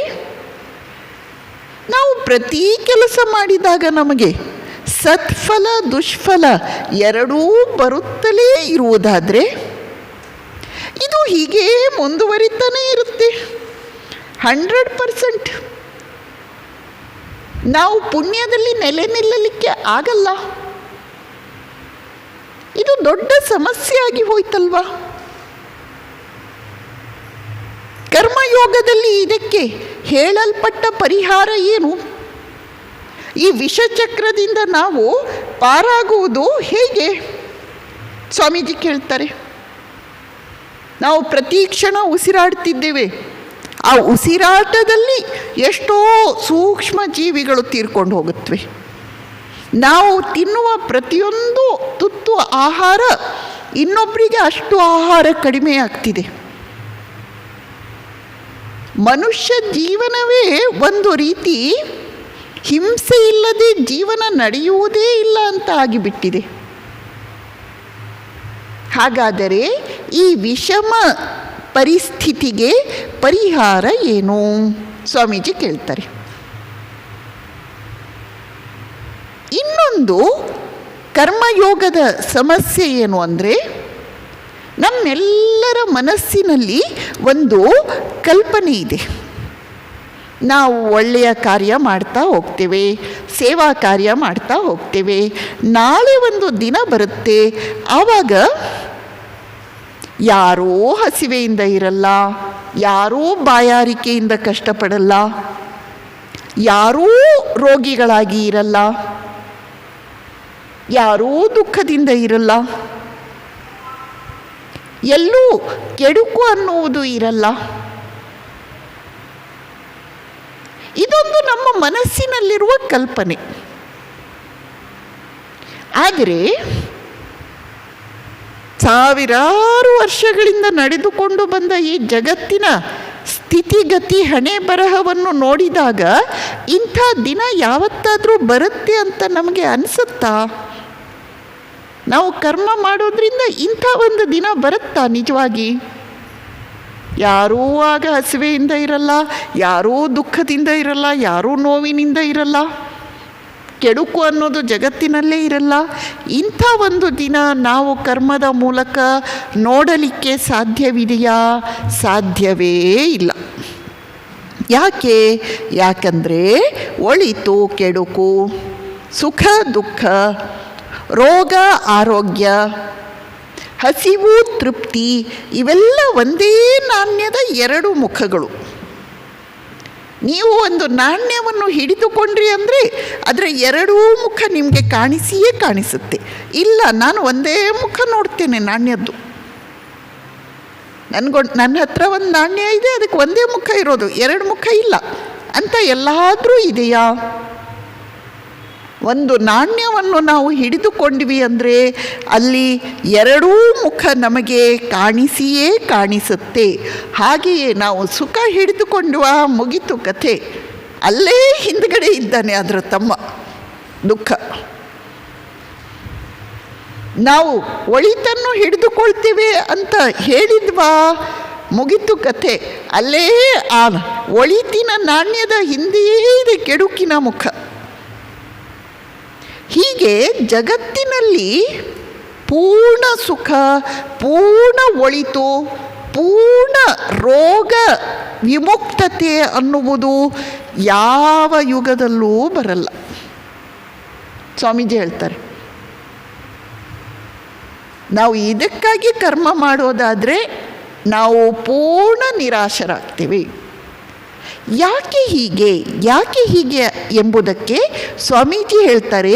ನಾವು ಪ್ರತಿ ಕೆಲಸ ಮಾಡಿದಾಗ ನಮಗೆ ಸತ್ಫಲ ದುಷ್ಫಲ ಎರಡೂ ಬರುತ್ತಲೇ ಇರುವುದಾದರೆ ಇದು ಹೀಗೇ ಮುಂದುವರಿತಾನೇ ಇರುತ್ತೆ. 100% ನಾವು ಪುಣ್ಯದಲ್ಲಿ ನೆಲೆ ನಿಲ್ಲಲಿಕ್ಕೆ ಆಗಲ್ಲ. ಇದು ದೊಡ್ಡ ಸಮಸ್ಯೆ ಆಗಿ ಹೋಯ್ತಲ್ವಾ? ಕರ್ಮಯೋಗದಲ್ಲಿ ಇದಕ್ಕೆ ಹೇಳಲ್ಪಟ್ಟ ಪರಿಹಾರ ಏನು? ಈ ವಿಷಚಕ್ರದಿಂದ ನಾವು ಪಾರಾಗುವುದು ಹೇಗೆ? ಸ್ವಾಮೀಜಿ ಕೇಳ್ತಾರೆ. ನಾವು ಪ್ರತಿ ಕ್ಷಣ ಉಸಿರಾಡ್ತಿದ್ದೇವೆ. ಆ ಉಸಿರಾಟದಲ್ಲಿ ಎಷ್ಟೋ ಸೂಕ್ಷ್ಮ ಜೀವಿಗಳು ತೀರ್ಕೊಂಡು ಹೋಗುತ್ತವೆ. ನಾವು ತಿನ್ನುವ ಪ್ರತಿಯೊಂದು ತುತ್ತು ಆಹಾರ ಇನ್ನೊಬ್ಬರಿಗೆ ಅಷ್ಟು ಆಹಾರ ಕಡಿಮೆ ಆಗ್ತಿದೆ. ಮನುಷ್ಯ ಜೀವನವೇ ಒಂದು ರೀತಿ ಹಿಂಸೆ ಇಲ್ಲದೆ ಜೀವನ ನಡೆಯುವುದೇ ಇಲ್ಲ ಅಂತ ಆಗಿಬಿಟ್ಟಿದೆ. ಹಾಗಾದರೆ ಈ ವಿಷಮ ಪರಿಸ್ಥಿತಿಗೆ ಪರಿಹಾರ ಏನು? ಸ್ವಾಮೀಜಿ ಕೇಳ್ತಾರೆ. ಇನ್ನೊಂದು ಕರ್ಮಯೋಗದ ಸಮಸ್ಯೆ ಏನು ಅಂದರೆ, ನಮ್ಮೆಲ್ಲರ ಮನಸ್ಸಿನಲ್ಲಿ ಒಂದು ಕಲ್ಪನೆ ಇದೆ. ನಾವು ಒಳ್ಳೆಯ ಕಾರ್ಯ ಮಾಡ್ತಾ ಹೋಗ್ತೇವೆ, ಸೇವಾ ಕಾರ್ಯ ಮಾಡ್ತಾ ಹೋಗ್ತೇವೆ. ನಾಳೆ ಒಂದು ದಿನ ಬರುತ್ತೆ, ಆವಾಗ ಯಾರೂ ಹಸಿವೆಯಿಂದ ಇರಲ್ಲ, ಯಾರೂ ಬಾಯಾರಿಕೆಯಿಂದ ಕಷ್ಟಪಡಲ್ಲ, ಯಾರೂ ರೋಗಿಗಳಾಗಿ ಇರಲ್ಲ, ಯಾರೂ ದುಃಖದಿಂದ ಇರಲ್ಲ, ಎಲ್ಲೂ ಕೆಡುಕು ಅನ್ನುವುದು ಇರಲ್ಲ. ಇದೊಂದು ನಮ್ಮ ಮನಸ್ಸಿನಲ್ಲಿರುವ ಕಲ್ಪನೆ. ಆದರೆ ಸಾವಿರಾರು ವರ್ಷಗಳಿಂದ ನಡೆದುಕೊಂಡು ಬಂದ ಈ ಜಗತ್ತಿನ ಸ್ಥಿತಿಗತಿ ಹಣೆ ಬರಹವನ್ನು ನೋಡಿದಾಗ ಇಂಥ ದಿನ ಯಾವತ್ತಾದರೂ ಬರುತ್ತೆ ಅಂತ ನಮಗೆ ಅನಿಸುತ್ತಾ? ನಾವು ಕರ್ಮ ಮಾಡೋದ್ರಿಂದ ಇಂಥ ಒಂದು ದಿನ ಬರುತ್ತಾ ನಿಜವಾಗಿ? ಯಾರೂ ಆಗ ಹಸಿವೆಯಿಂದ ಇರಲ್ಲ, ಯಾರೂ ದುಃಖದಿಂದ ಇರಲ್ಲ, ಯಾರೂ ನೋವಿನಿಂದ ಇರಲ್ಲ, ಕೆಡುಕು ಅನ್ನೋದು ಜಗತ್ತಿನಲ್ಲೇ ಇರಲ್ಲ. ಇಂಥ ಒಂದು ದಿನ ನಾವು ಕರ್ಮದ ಮೂಲಕ ನೋಡಲಿಕ್ಕೆ ಸಾಧ್ಯವಿದೆಯಾ? ಸಾಧ್ಯವೇ ಇಲ್ಲ. ಯಾಕೆ? ಯಾಕಂದರೆ ಒಳಿತು ಕೆಡುಕು, ಸುಖ ದುಃಖ, ರೋಗ ಆರೋಗ್ಯ, ಹಸಿವು ತೃಪ್ತಿ ಇವೆಲ್ಲ ಒಂದೇ ನಾಣ್ಯದ ಎರಡು ಮುಖಗಳು. ನೀವು ಒಂದು ನಾಣ್ಯವನ್ನು ಹಿಡಿದುಕೊಂಡ್ರಿ ಅಂದರೆ ಅದರ ಎರಡೂ ಮುಖ ನಿಮಗೆ ಕಾಣಿಸಿಯೇ ಕಾಣಿಸುತ್ತೆ. ಇಲ್ಲ, ನಾನು ಒಂದೇ ಮುಖ ನೋಡ್ತೇನೆ ನಾಣ್ಯದ್ದು. ನನ್ನ ಹತ್ರ ಒಂದು ನಾಣ್ಯ ಇದೆ, ಅದಕ್ಕೆ ಒಂದೇ ಮುಖ ಇರೋದು, ಎರಡು ಮುಖ ಇಲ್ಲ ಅಂತ ಎಲ್ಲಾದರೂ ಇದೆಯಾ? ಒಂದು ನಾಣ್ಯವನ್ನು ನಾವು ಹಿಡಿದುಕೊಂಡ್ವಿ ಅಂದರೆ ಅಲ್ಲಿ ಎರಡೂ ಮುಖ ನಮಗೆ ಕಾಣಿಸಿಯೇ ಕಾಣಿಸುತ್ತೆ. ಹಾಗೆಯೇ ನಾವು ಸುಖ ಹಿಡಿದುಕೊಂಡ್ವಾ, ಮುಗಿತು ಕಥೆ. ಅಲ್ಲೇ ಹಿಂದ್ಗಡೆ ಇದ್ದಾನೆ ಅದರ ತಮ್ಮ ದುಃಖ. ನಾವು ಒಳಿತನ್ನು ಹಿಡಿದುಕೊಳ್ತೇವೆ ಅಂತ ಹೇಳಿದ್ವಾ, ಮುಗಿತು ಕಥೆ. ಅಲ್ಲೇ ಆ ಒಳಿತಿನ ನಾಣ್ಯದ ಹಿಂದೆಯೇ ಇದೆ ಕೆಡುಕಿನ ಮುಖ. ಹೀಗೆ ಜಗತ್ತಿನಲ್ಲಿ ಪೂರ್ಣ ಸುಖ, ಪೂರ್ಣ ಒಳಿತು, ಪೂರ್ಣ ರೋಗ ವಿಮುಕ್ತತೆ ಅನ್ನುವುದು ಯಾವ ಯುಗದಲ್ಲೂ ಬರಲ್ಲ. ಸ್ವಾಮೀಜಿ ಹೇಳ್ತಾರೆ, ನಾವು ಇದಕ್ಕಾಗಿ ಕರ್ಮ ಮಾಡೋದಾದರೆ ನಾವು ಪೂರ್ಣ ನಿರಾಶರಾಗ್ತೀವಿ. ಯಾಕೆ ಹೀಗೆ ಎಂಬುದಕ್ಕೆ ಸ್ವಾಮೀಜಿ ಹೇಳ್ತಾರೆ,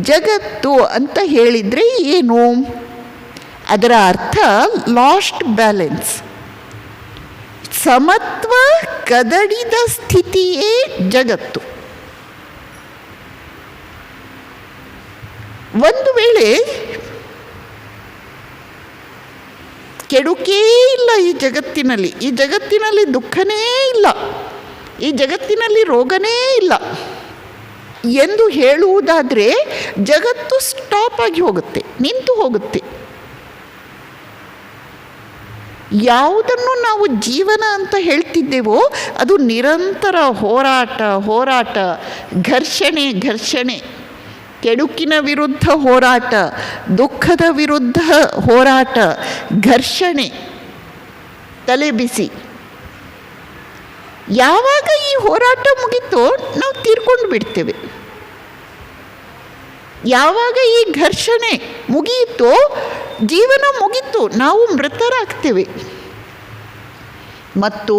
ಜಗತ್ತು ಅಂತ ಹೇಳಿದರೆ ಏನು? ಅದರ ಅರ್ಥ ಲಾಸ್ಟ್ ಬ್ಯಾಲೆನ್ಸ್, ಸಮತ್ವ ಕದಡಿದ ಸ್ಥಿತಿಯೇ ಜಗತ್ತು. ಒಂದು ವೇಳೆ ಕೆಡುಕೇ ಇಲ್ಲ ಈ ಜಗತ್ತಿನಲ್ಲಿ. ಈ ಜಗತ್ತಿನಲ್ಲಿ ದುಃಖನೇ ಇಲ್ಲ, ಈ ಜಗತ್ತಿನಲ್ಲಿ ರೋಗನೇ ಇಲ್ಲ ಎಂದು ಹೇಳುವುದಾದರೆ ಜಗತ್ತು ಸ್ಟಾಪ್ ಆಗಿ ಹೋಗುತ್ತೆ, ನಿಂತು ಹೋಗುತ್ತೆ. ಯಾವುದನ್ನು ನಾವು ಜೀವನ ಅಂತ ಹೇಳ್ತಿದ್ದೇವೋ ಅದು ನಿರಂತರ ಹೋರಾಟ, ಘರ್ಷಣೆ, ಕೆಡುಕಿನ ವಿರುದ್ಧ ಹೋರಾಟ, ದುಃಖದ ವಿರುದ್ಧ ಹೋರಾಟ, ಘರ್ಷಣೆ, ತಲೆಬಿಸಿ. ಯಾವಾಗ ಈ ಹೋರಾಟ ಮುಗೀತೋ ನಾವು ತೀರ್ಕೊಂಡು ಬಿಡ್ತೇವೆ. ಯಾವಾಗ ಈ ಘರ್ಷಣೆ ಮುಗಿಯಿತೋ ಜೀವನ ಮುಗೀತು, ನಾವು ಮೃತರಾಗ್ತೇವೆ. ಮತ್ತು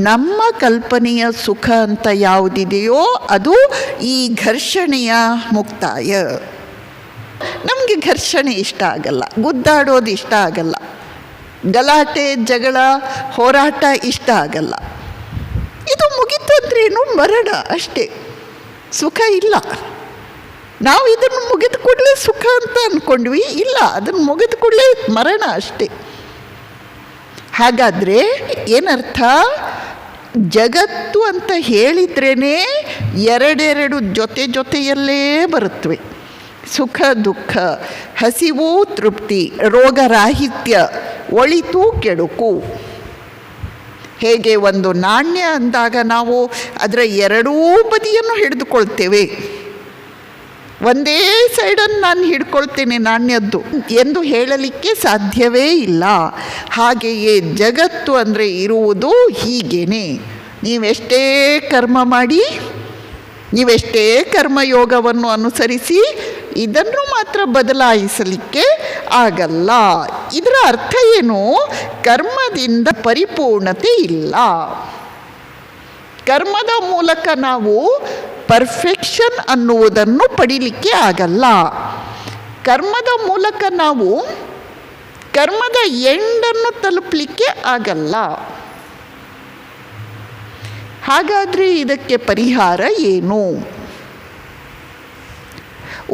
ನಮ್ಮ ಕಲ್ಪನೆಯ ಸುಖ ಅಂತ ಯಾವುದಿದೆಯೋ ಅದು ಈ ಘರ್ಷಣೆಯ ಮುಕ್ತಾಯ. ನಮಗೆ ಘರ್ಷಣೆ ಇಷ್ಟ ಆಗಲ್ಲ, ಗುದ್ದಾಡೋದು ಇಷ್ಟ ಆಗಲ್ಲ, ಗಲಾಟೆ ಜಗಳ ಹೋರಾಟ ಇಷ್ಟ ಆಗಲ್ಲ. ಇದು ಮುಗೀತು ಅಂದ್ರೇನು? ಮರಣ ಅಷ್ಟೇ, ಸುಖ ಇಲ್ಲ. ನಾವು ಇದನ್ನು ಮುಗಿದ ಕೂಡಲೇ ಸುಖ ಅಂತ ಅಂದ್ಕೊಂಡ್ವಿ, ಇಲ್ಲ, ಅದನ್ನು ಮುಗಿದ ಕೂಡಲೇ ಮರಣ ಅಷ್ಟೇ. ಹಾಗಾದರೆ ಏನರ್ಥ? ಜಗತ್ತು ಅಂತ ಹೇಳಿದ್ರೇ ಎರಡೆರಡು ಜೊತೆಯಲ್ಲೇ ಬರುತ್ತವೆ. ಸುಖ ದುಃಖ, ಹಸಿವು ತೃಪ್ತಿ, ರೋಗರಾಹಿತ್ಯ, ಒಳಿತು ಕೆಡುಕು. ಹೇಗೆ ಒಂದು ನಾಣ್ಯ ಅಂದಾಗ ನಾವು ಅದರ ಎರಡೂ ಬದಿಯನ್ನು ಹಿಡಿದುಕೊಳ್ತೇವೆ. ಒಂದೇ ಸೈಡನ್ನು ನಾನು ಹಿಡ್ಕೊಳ್ತೇನೆ ನಾಣ್ಯದ್ದು ಎಂದು ಹೇಳಲಿಕ್ಕೆ ಸಾಧ್ಯವೇ ಇಲ್ಲ. ಹಾಗೆಯೇ ಜಗತ್ತು ಅಂದರೆ ಇರುವುದು ಹೀಗೇನೆ. ನೀವೆಷ್ಟೇ ಕರ್ಮ ಮಾಡಿ, ನೀವೆಷ್ಟೇ ಕರ್ಮಯೋಗವನ್ನು ಅನುಸರಿಸಿ ಇದನ್ನು ಮಾತ್ರ ಬದಲಾಯಿಸಲಿಕ್ಕೆ ಆಗಲ್ಲ. ಇದರ ಅರ್ಥ ಏನು? ಕರ್ಮದಿಂದ ಪರಿಪೂರ್ಣತೆ ಇಲ್ಲ. ಕರ್ಮದ ಮೂಲಕ ನಾವು ಪರ್ಫೆಕ್ಷನ್ ಅನ್ನುವುದನ್ನು ಪಡೀಲಿಕ್ಕೆ ಆಗಲ್ಲ. ಕರ್ಮದ ಮೂಲಕ ನಾವು ಕರ್ಮದ ಎಂಡನ್ನು ತಲುಪಲಿಕ್ಕೆ ಆಗಲ್ಲ. ಹಾಗಾದರೆ ಇದಕ್ಕೆ ಪರಿಹಾರ ಏನು?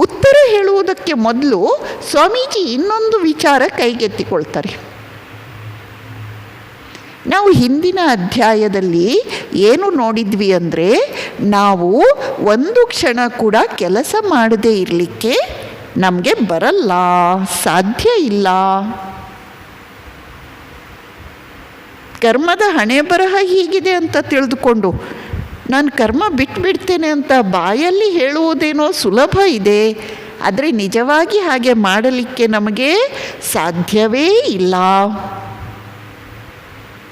ಉತ್ತರ ಹೇಳುವುದಕ್ಕೆ ಮೊದಲು ಸ್ವಾಮೀಜಿ ಇನ್ನೊಂದು ವಿಚಾರ ಕೈಗೆತ್ತಿಕೊಳ್ತಾರೆ. ನಾವು ಹಿಂದಿನ ಅಧ್ಯಾಯದಲ್ಲಿ ಏನು ನೋಡಿದ್ವಿ ಅಂದರೆ, ನಾವು ಒಂದು ಕ್ಷಣ ಕೂಡ ಕೆಲಸ ಮಾಡದೇ ಇರಲಿಕ್ಕೆ ನಮಗೆ ಬರಲ್ಲ, ಸಾಧ್ಯ ಇಲ್ಲ. ಕರ್ಮದ ಹಣೆ ಬರಹ ಹೀಗಿದೆ ಅಂತ ತಿಳಿದುಕೊಂಡು ನಾನು ಕರ್ಮ ಬಿಟ್ಬಿಡ್ತೇನೆ ಅಂತ ಬಾಯಲ್ಲಿ ಹೇಳುವುದೇನೋ ಸುಲಭ ಇದೆ, ಆದರೆ ನಿಜವಾಗಿ ಹಾಗೆ ಮಾಡಲಿಕ್ಕೆ ನಮಗೆ ಸಾಧ್ಯವೇ ಇಲ್ಲ.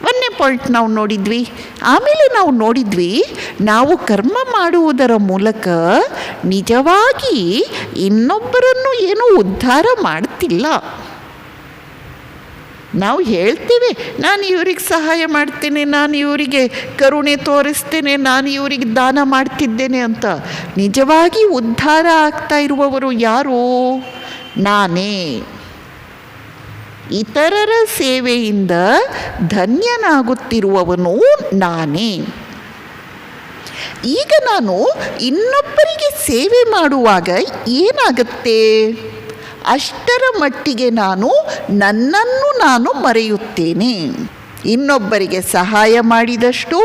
ಒಂದನೇ ಪಾಯಿಂಟ್ ನಾವು ನೋಡಿದ್ವಿ. ಆಮೇಲೆ ನಾವು ನೋಡಿದ್ವಿ, ನಾವು ಕರ್ಮ ಮಾಡುವುದರ ಮೂಲಕ ನಿಜವಾಗಿ ಇನ್ನೊಬ್ಬರನ್ನು ಏನೂ ಉದ್ಧಾರ ಮಾಡ್ತಿಲ್ಲ. ನಾವು ಹೇಳ್ತೇವೆ, ನಾನು ಇವರಿಗೆ ಸಹಾಯ ಮಾಡ್ತೇನೆ, ನಾನು ಇವರಿಗೆ ಕರುಣೆ ತೋರಿಸ್ತೇನೆ, ನಾನು ಇವರಿಗೆ ದಾನ ಮಾಡ್ತಿದ್ದೇನೆ ಅಂತ. ನಿಜವಾಗಿ ಉದ್ಧಾರ ಆಗ್ತಾ ಇರುವವರು ಯಾರು? ನಾನೇ. ಇತರರ ಸೇವೆಯಿಂದ ಧನ್ಯನಾಗುತ್ತಿರುವವನು ನಾನೇ. ಈಗ ನಾನು ಇನ್ನೊಬ್ಬರಿಗೆ ಸೇವೆ ಮಾಡುವಾಗ ಏನಾಗುತ್ತೆ? ಅಷ್ಟರ ಮಟ್ಟಿಗೆ ನನ್ನನ್ನು ನಾನು ಮರೆಯುತ್ತೇನೆ. ಇನ್ನೊಬ್ಬರಿಗೆ ಸಹಾಯ ಮಾಡಿದಷ್ಟು,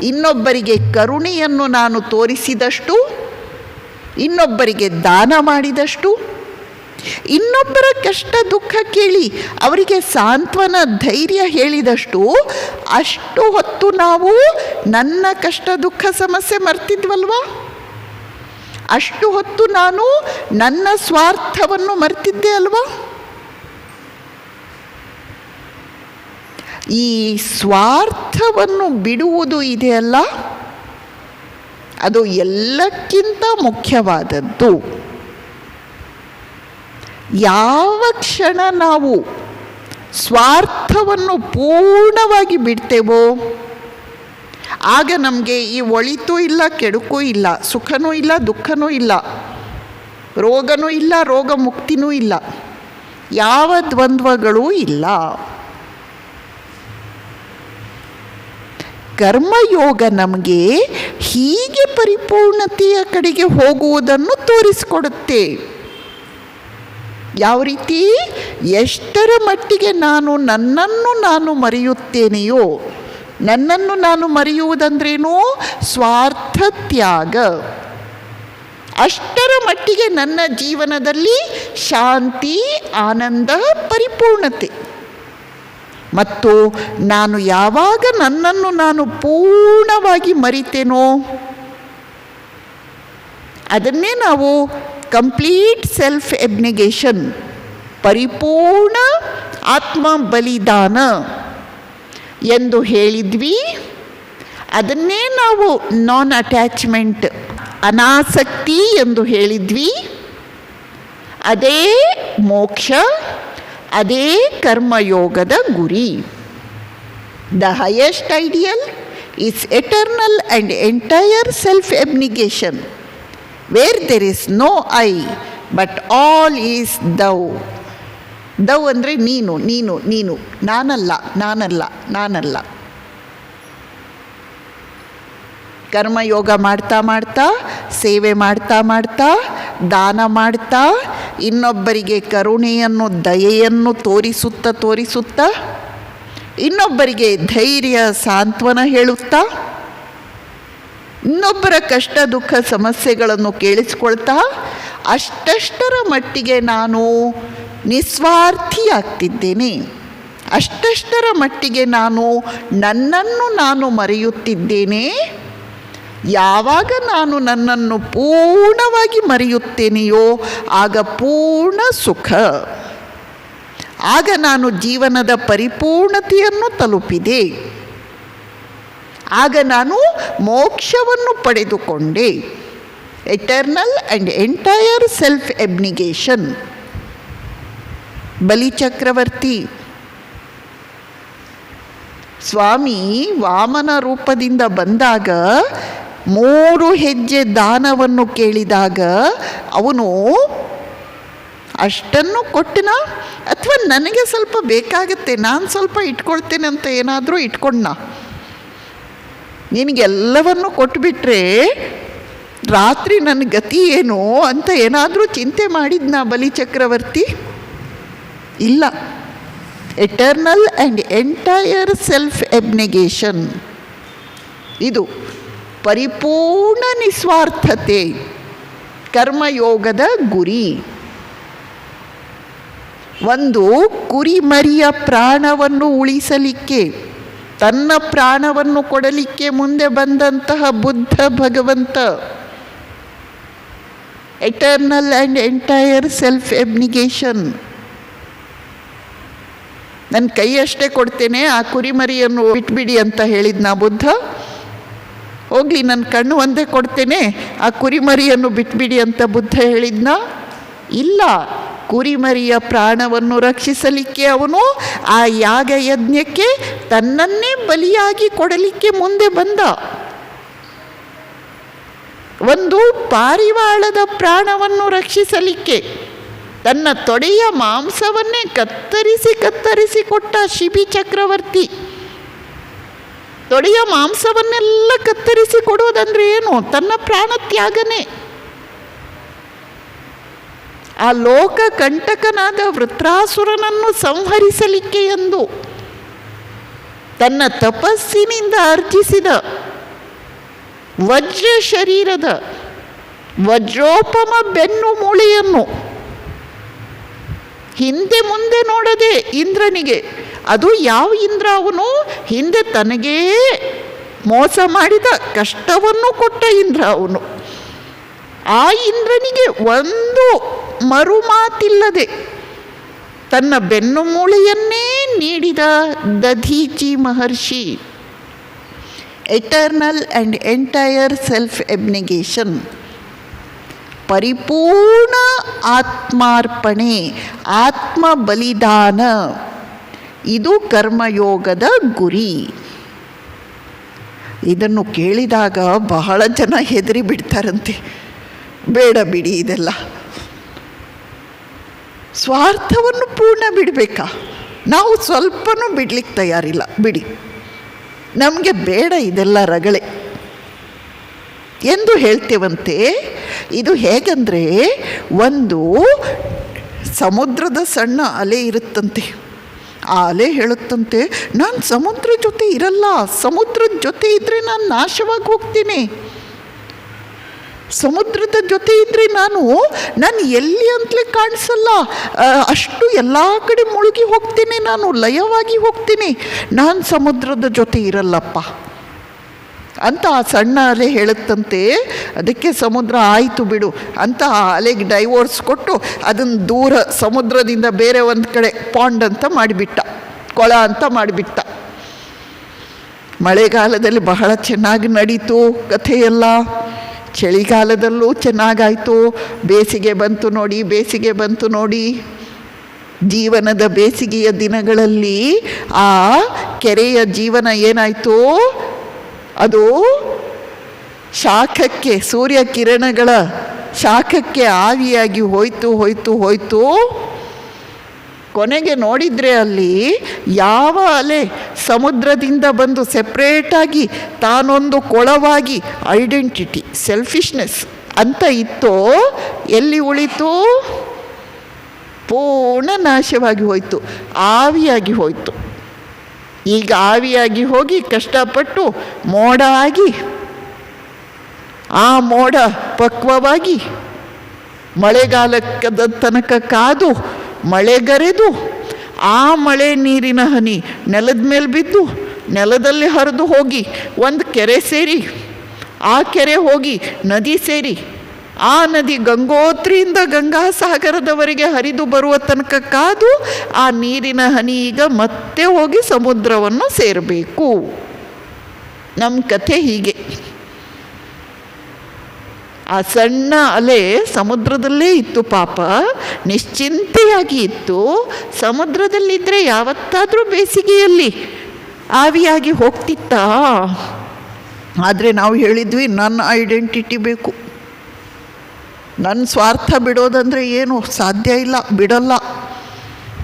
ಇನ್ನೊಬ್ಬರಿಗೆ ಕರುಣೆಯನ್ನು ನಾನು ತೋರಿಸಿದಷ್ಟು, ಇನ್ನೊಬ್ಬರಿಗೆ ದಾನ ಮಾಡಿದಷ್ಟು, ಇನ್ನೊಬ್ಬರ ಕಷ್ಟ ದುಃಖ ಕೇಳಿ ಅವರಿಗೆ ಸಾಂತ್ವನ ಧೈರ್ಯ ಹೇಳಿದಷ್ಟು, ಅಷ್ಟು ಹೊತ್ತು ನಾವು ನನ್ನ ಕಷ್ಟ ದುಃಖ ಸಮಸ್ಯೆ ಮರ್ತಿದ್ವಲ್ವಾ? ಅಷ್ಟು ಹೊತ್ತು ನಾನು ನನ್ನ ಸ್ವಾರ್ಥವನ್ನು ಮರ್ತಿದ್ದೆ ಅಲ್ವಾ? ಈ ಸ್ವಾರ್ಥವನ್ನು ಬಿಡುವುದು ಇದೆಯಲ್ಲ, ಅದು ಎಲ್ಲಕ್ಕಿಂತ ಮುಖ್ಯವಾದದ್ದು. ಯಾವ ಕ್ಷಣ ನಾವು ಸ್ವಾರ್ಥವನ್ನು ಪೂರ್ಣವಾಗಿ ಬಿಡ್ತೇವೋ ಆಗ ನಮಗೆ ಈ ಒಳಿತೂ ಇಲ್ಲ, ಕೆಡುಕೂ ಇಲ್ಲ, ಸುಖನೂ ಇಲ್ಲ, ದುಃಖನೂ ಇಲ್ಲ, ರೋಗನೂ ಇಲ್ಲ, ರೋಗ ಮುಕ್ತಿನೂ ಇಲ್ಲ, ಯಾವ ದ್ವಂದ್ವಗಳೂ ಇಲ್ಲ. ಕರ್ಮಯೋಗ ನಮಗೆ ಹೀಗೆ ಪರಿಪೂರ್ಣತೆಯ ಕಡೆಗೆ ಹೋಗುವುದನ್ನು ತೋರಿಸಿಕೊಡುತ್ತೆ. ಯಾವ ರೀತಿ? ಎಷ್ಟರ ಮಟ್ಟಿಗೆ ನಾನು ನನ್ನನ್ನು ನಾನು ಮರೆಯುತ್ತೇನೆಯೋ, ನನ್ನನ್ನು ನಾನು ಮರೆಯುವುದಂದ್ರೇನು? ಸ್ವಾರ್ಥ ತ್ಯಾಗ. ಅಷ್ಟರ ಮಟ್ಟಿಗೆ ನನ್ನ ಜೀವನದಲ್ಲಿ ಶಾಂತಿ, ಆನಂದ, ಪರಿಪೂರ್ಣತೆ. ಮತ್ತು ನಾನು ಯಾವಾಗ ನನ್ನನ್ನು ನಾನು ಪೂರ್ಣವಾಗಿ ಮರಿತೇನೋ ಅದನ್ನೇ ನಾವು ಕಂಪ್ಲೀಟ್ ಸೆಲ್ಫ್ ಎಬ್ನೆಗೇಷನ್, ಪರಿಪೂರ್ಣ ಆತ್ಮ ಬಲಿದಾನ ಎಂದು ಹೇಳಿದ್ವಿ. ಅದನ್ನೇ ನಾವು ನಾನ್ ಅಟ್ಯಾಚ್ಮೆಂಟ್, ಅನಾಸಕ್ತಿ ಎಂದು ಹೇಳಿದ್ವಿ. ಅದೇ ಮೋಕ್ಷ, ಅದೇ ಕರ್ಮಯೋಗದ ಗುರಿ. The highest ideal is eternal and entire self abnegation, where there is no I but all is thou. Thou ಅಂದರೆ ನೀನು, ನೀನು, ನೀನು, ನಾನಲ್ಲ, ನಾನಲ್ಲ, ನಾನಲ್ಲ. ಕರ್ಮಯೋಗ ಮಾಡ್ತಾ ಮಾಡ್ತಾ, ಸೇವೆ ಮಾಡ್ತಾ ಮಾಡ್ತಾ, ದಾನ ಮಾಡ್ತಾ, ಇನ್ನೊಬ್ಬರಿಗೆ ಕರುಣೆಯನ್ನು, ದಯೆಯನ್ನು ತೋರಿಸುತ್ತಾ, ಇನ್ನೊಬ್ಬರಿಗೆ ಧೈರ್ಯ, ಸಾಂತ್ವನ ಹೇಳುತ್ತಾ, ಇನ್ನೊಬ್ಬರ ಕಷ್ಟ ದುಃಖ ಸಮಸ್ಯೆಗಳನ್ನು ಕೇಳಿಸ್ಕೊಳ್ತಾ, ಅಷ್ಟಷ್ಟರ ಮಟ್ಟಿಗೆ ನಾನು ನಿಸ್ವಾರ್ಥಿಯಾಗ್ತಿದ್ದೇನೆ. ಅಷ್ಟಷ್ಟರ ಮಟ್ಟಿಗೆ ನಾನು ನನ್ನನ್ನು ನಾನು ಮರೆಯುತ್ತಿದ್ದೇನೆ. ಯಾವಾಗ ನಾನು ನನ್ನನ್ನು ಪೂರ್ಣವಾಗಿ ಮರೆಯುತ್ತೇನೆಯೋ ಆಗ ಪೂರ್ಣ ಸುಖ, ಆಗ ನಾನು ಜೀವನದ ಪರಿಪೂರ್ಣತೆಯನ್ನು ತಲುಪಿದೆ, ಆಗ ನಾನು ಮೋಕ್ಷವನ್ನು ಪಡೆದುಕೊಂಡೆ. Eternal and entire self abnegation. ಬಲಿಚಕ್ರವರ್ತಿ ಸ್ವಾಮಿ ವಾಮನ ರೂಪದಿಂದ ಬಂದಾಗ 3 ಹೆಜ್ಜೆ ದಾನವನ್ನು ಕೇಳಿದಾಗ ಅವನು ಅಷ್ಟನ್ನು ಕೊಟ್ಟನ, ಅಥವಾ ನನಗೆ ಸ್ವಲ್ಪ ಬೇಕಾಗುತ್ತೆ, ನಾನು ಸ್ವಲ್ಪ ಇಟ್ಕೊಳ್ತೇನೆ ಅಂತ ಏನಾದರೂ ಇಟ್ಕೊಂಡ? ನಿನಗೆಲ್ಲವನ್ನು ಕೊಟ್ಟುಬಿಟ್ರೆ ರಾತ್ರಿ ನನ್ನ ಗತಿ ಏನು ಅಂತ ಏನಾದರೂ ಚಿಂತೆ ಮಾಡಿದ್ನಾ ಬಲಿಚಕ್ರವರ್ತಿ? ಇಲ್ಲ. ಎಟರ್ನಲ್ ಆ್ಯಂಡ್ ಎಂಟೈರ್ ಸೆಲ್ಫ್ ಎಬ್ನೆಗೇಷನ್, ಇದು ಪರಿಪೂರ್ಣ ನಿಸ್ವಾರ್ಥತೆ, ಕರ್ಮಯೋಗದ ಗುರಿ. ಒಂದು ಕುರಿಮರಿಯ ಪ್ರಾಣವನ್ನು ಉಳಿಸಲಿಕ್ಕೆ, ತನ್ನ ಪ್ರಾಣವನ್ನು ಕೊಡಲಿಕ್ಕೆ ಮುಂದೆ ಬಂದಂತಹ ಬುದ್ಧ ಭಗವಂತ ಎಟರ್ನಲ್ ಆ್ಯಂಡ್ ಎಂಟೈರ್ ಸೆಲ್ಫ್ ಎಬ್ನಿಗೇಷನ್. ನನ್ನ ಕೈಯಷ್ಟೇ ಕೊಡ್ತೇನೆ, ಆ ಕುರಿಮರಿಯನ್ನು ಬಿಟ್ಬಿಡಿ ಅಂತ ಹೇಳಿದ್ನಾ ಬುದ್ಧ? ಹೋಗಲಿ, ನನ್ನ ಕಣ್ಣು ಒಂದೇ ಕೊಡ್ತೇನೆ, ಆ ಕುರಿಮರಿಯನ್ನು ಬಿಟ್ಬಿಡಿ ಅಂತ ಬುದ್ಧ ಹೇಳಿದ್ನಾ? ಇಲ್ಲ. ಕುರಿಮರಿಯ ಪ್ರಾಣವನ್ನು ರಕ್ಷಿಸಲಿಕ್ಕೆ ಅವನು ಆ ಯಾಗ ಯಜ್ಞಕ್ಕೆ ತನ್ನನ್ನೇ ಬಲಿಯಾಗಿ ಕೊಡಲಿಕ್ಕೆ ಮುಂದೆ ಬಂದ. ಒಂದು ಪಾರಿವಾಳದ ಪ್ರಾಣವನ್ನು ರಕ್ಷಿಸಲಿಕ್ಕೆ ತನ್ನ ತೊಡೆಯ ಮಾಂಸವನ್ನೇ ಕತ್ತರಿಸಿ ಕೊಟ್ಟ ಶಿಬಿ ಚಕ್ರವರ್ತಿ. ತೊಡೆಯ ಮಾಂಸವನ್ನೆಲ್ಲ ಕತ್ತರಿಸಿ ಕೊಡೋದಂದ್ರೆ ಏನು? ತನ್ನ ಪ್ರಾಣ ತ್ಯಾಗನೇ. ಆ ಲೋಕ ಕಂಟಕನಾದ ವೃತ್ರಾಸುರನನ್ನು ಸಂಹರಿಸಲಿಕ್ಕೆ ಎಂದು ತನ್ನ ತಪಸ್ಸಿನಿಂದ ಅರ್ಜಿಸಿದ ವಜ್ರ ಶರೀರದ ವಜ್ರೋಪಮ ಬೆನ್ನು ಮೂಳೆಯನ್ನು ಹಿಂದೆ ಮುಂದೆ ನೋಡದೆ ಇಂದ್ರನಿಗೆ, ಅದು ಯಾವ ಇಂದ್ರ? ಅವನು ಹಿಂದೆ ತನಗೇ ಮೋಸ ಮಾಡಿದ, ಕಷ್ಟವನ್ನು ಕೊಟ್ಟ ಇಂದ್ರ ಅವನು. ಆ ಇಂದ್ರನಿಗೆ ಒಂದು ಮರುಮಾತಿಲ್ಲದೆ ತನ್ನ ಬೆನ್ನು ಮೂಳೆಯನ್ನೇ ನೀಡಿದ ದಧೀಚಿ ಮಹರ್ಷಿ. ಎಟರ್ನಲ್ ಆ್ಯಂಡ್ ಎಂಟೈರ್ ಸೆಲ್ಫ್ ಎಬ್ನಿಗೇಷನ್, ಪರಿಪೂರ್ಣ ಆತ್ಮಾರ್ಪಣೆ, ಆತ್ಮ ಬಲಿದಾನ, ಇದು ಕರ್ಮಯೋಗದ ಗುರಿ. ಇದನ್ನು ಕೇಳಿದಾಗ ಬಹಳ ಜನ ಹೆದರಿ ಬಿಡ್ತಾರಂತೆ. ಬೇಡ ಬಿಡಿ, ಇದೆಲ್ಲ ಸ್ವಾರ್ಥವನ್ನು ಪೂರ್ಣ ಬಿಡಬೇಕಾ? ನಾವು ಸ್ವಲ್ಪನೂ ಬಿಡ್ಲಿಕ್ಕೆ ತಯಾರಿಲ್ಲ, ಬಿಡಿ, ನಮಗೆ ಬೇಡ ಇದೆಲ್ಲ ರಗಳೆ ಎಂದು ಹೇಳ್ತೇವಂತೆ. ಇದು ಹೇಗಂದರೆ, ಒಂದು ಸಮುದ್ರದ ಸಣ್ಣ ಅಲೆ ಇರುತ್ತಂತೆ. ಆ ಅಲೆ ಹೇಳುತ್ತಂತೆ, ನಾನು ಸಮುದ್ರ ಜೊತೆ ಇರಲ್ಲ, ಸಮುದ್ರದ ಜೊತೆ ಇದ್ದರೆ ನಾನು ನಾಶವಾಗಿ ಹೋಗ್ತೀನಿ. ಸಮುದ್ರದ ಜೊತೆ ಇದ್ದರೆ ನಾನು ಎಲ್ಲಿ ಅಂತಲೇ ಕಾಣಿಸಲ್ಲ, ಅಷ್ಟು ಎಲ್ಲ ಕಡೆ ಮುಳುಗಿ ಹೋಗ್ತೀನಿ, ನಾನು ಲಯವಾಗಿ ಹೋಗ್ತೀನಿ, ನಾನು ಸಮುದ್ರದ ಜೊತೆ ಇರಲ್ಲಪ್ಪ ಅಂತ ಆ ಸಣ್ಣ ಅಲೆ ಹೇಳುತ್ತಂತೆ. ಅದಕ್ಕೆ ಸಮುದ್ರ ಆಯಿತು ಬಿಡು ಅಂತ ಆ ಅಲೆಗೆ ಡೈವೋರ್ಸ್ ಕೊಟ್ಟು ಅದನ್ನು ದೂರ ಸಮುದ್ರದಿಂದ ಬೇರೆ ಒಂದು ಕಡೆ ಪಾಂಡ್ ಅಂತ ಮಾಡಿಬಿಟ್ಟ, ಕೊಳ ಅಂತ ಮಾಡಿಬಿಟ್ಟ. ಮಳೆಗಾಲದಲ್ಲಿ ಬಹಳ ಚೆನ್ನಾಗಿ ನಡೀತು ಕಥೆಯೆಲ್ಲ, ಚಳಿಗಾಲದಲ್ಲೂ ಚೆನ್ನಾಗಾಯಿತು. ಬೇಸಿಗೆ ಬಂತು ನೋಡಿ, ಜೀವನದ ಬೇಸಿಗೆಯ ದಿನಗಳಲ್ಲಿ ಆ ಕೆರೆಯ ಜೀವನ ಏನಾಯಿತು, ಅದು ಶಾಖಕ್ಕೆ, ಸೂರ್ಯ ಕಿರಣಗಳ ಶಾಖಕ್ಕೆ ಆವಿಯಾಗಿ ಹೋಯ್ತು. ಕೊನೆಗೆ ನೋಡಿದರೆ ಅಲ್ಲಿ ಯಾವ ಅಲೆ ಸಮುದ್ರದಿಂದ ಬಂದು ಸೆಪ್ರೇಟಾಗಿ ತಾನೊಂದು ಕೊಳವಾಗಿ ಐಡೆಂಟಿಟಿ, ಸೆಲ್ಫಿಶ್ನೆಸ್ ಅಂತ ಇತ್ತೋ, ಎಲ್ಲಿ ಉಳಿತು? ಪೂರ್ಣ ನಾಶವಾಗಿ ಹೋಯಿತು, ಆವಿಯಾಗಿ ಹೋಯಿತು. ಈಗ ಆವಿಯಾಗಿ ಹೋಗಿ ಕಷ್ಟಪಟ್ಟು ಮೋಡ ಆಗಿ, ಆ ಮೋಡ ಪಕ್ವವಾಗಿ ಮಳೆಗಾಲದ ತನಕ ಕಾದು ಮಳೆಗರೆದು, ಆ ಮಳೆ ನೀರಿನ ಹನಿ ನೆಲದ ಮೇಲೆ ಬಿದ್ದು, ನೆಲದಲ್ಲಿ ಹರಿದು ಹೋಗಿ ಒಂದು ಕೆರೆ ಸೇರಿ, ಆ ಕೆರೆ ಹೋಗಿ ನದಿ ಸೇರಿ, ಆ ನದಿ ಗಂಗೋತ್ರಿಯಿಂದ ಗಂಗಾಸಾಗರದವರೆಗೆ ಹರಿದು ಬರುವ ತನಕ ಕಾದು, ಆ ನೀರಿನ ಹನಿ ಈಗ ಮತ್ತೆ ಹೋಗಿ ಸಮುದ್ರವನ್ನು ಸೇರಬೇಕು. ನಮ್ಮ ಕಥೆ ಹೀಗೆ. ಆ ಸಣ್ಣ ಅಲೆ ಸಮುದ್ರದಲ್ಲೇ ಇತ್ತು, ಪಾಪ ನಿಶ್ಚಿಂತೆಯಾಗಿ ಇತ್ತು. ಸಮುದ್ರದಲ್ಲಿದ್ದರೆ ಯಾವತ್ತಾದರೂ ಬೇಸಿಗೆಯಲ್ಲಿ ಆವಿಯಾಗಿ ಹೋಗ್ತಿತ್ತಾ? ಆದರೆ ನಾವು ಹೇಳಿದ್ವಿ, ನನ್ನ ಐಡೆಂಟಿಟಿ ಬೇಕು, ನನ್ನ ಸ್ವಾರ್ಥ ಬಿಡೋದಂದರೆ ಏನು ಸಾಧ್ಯ ಇಲ್ಲ, ಬಿಡಲ್ಲ.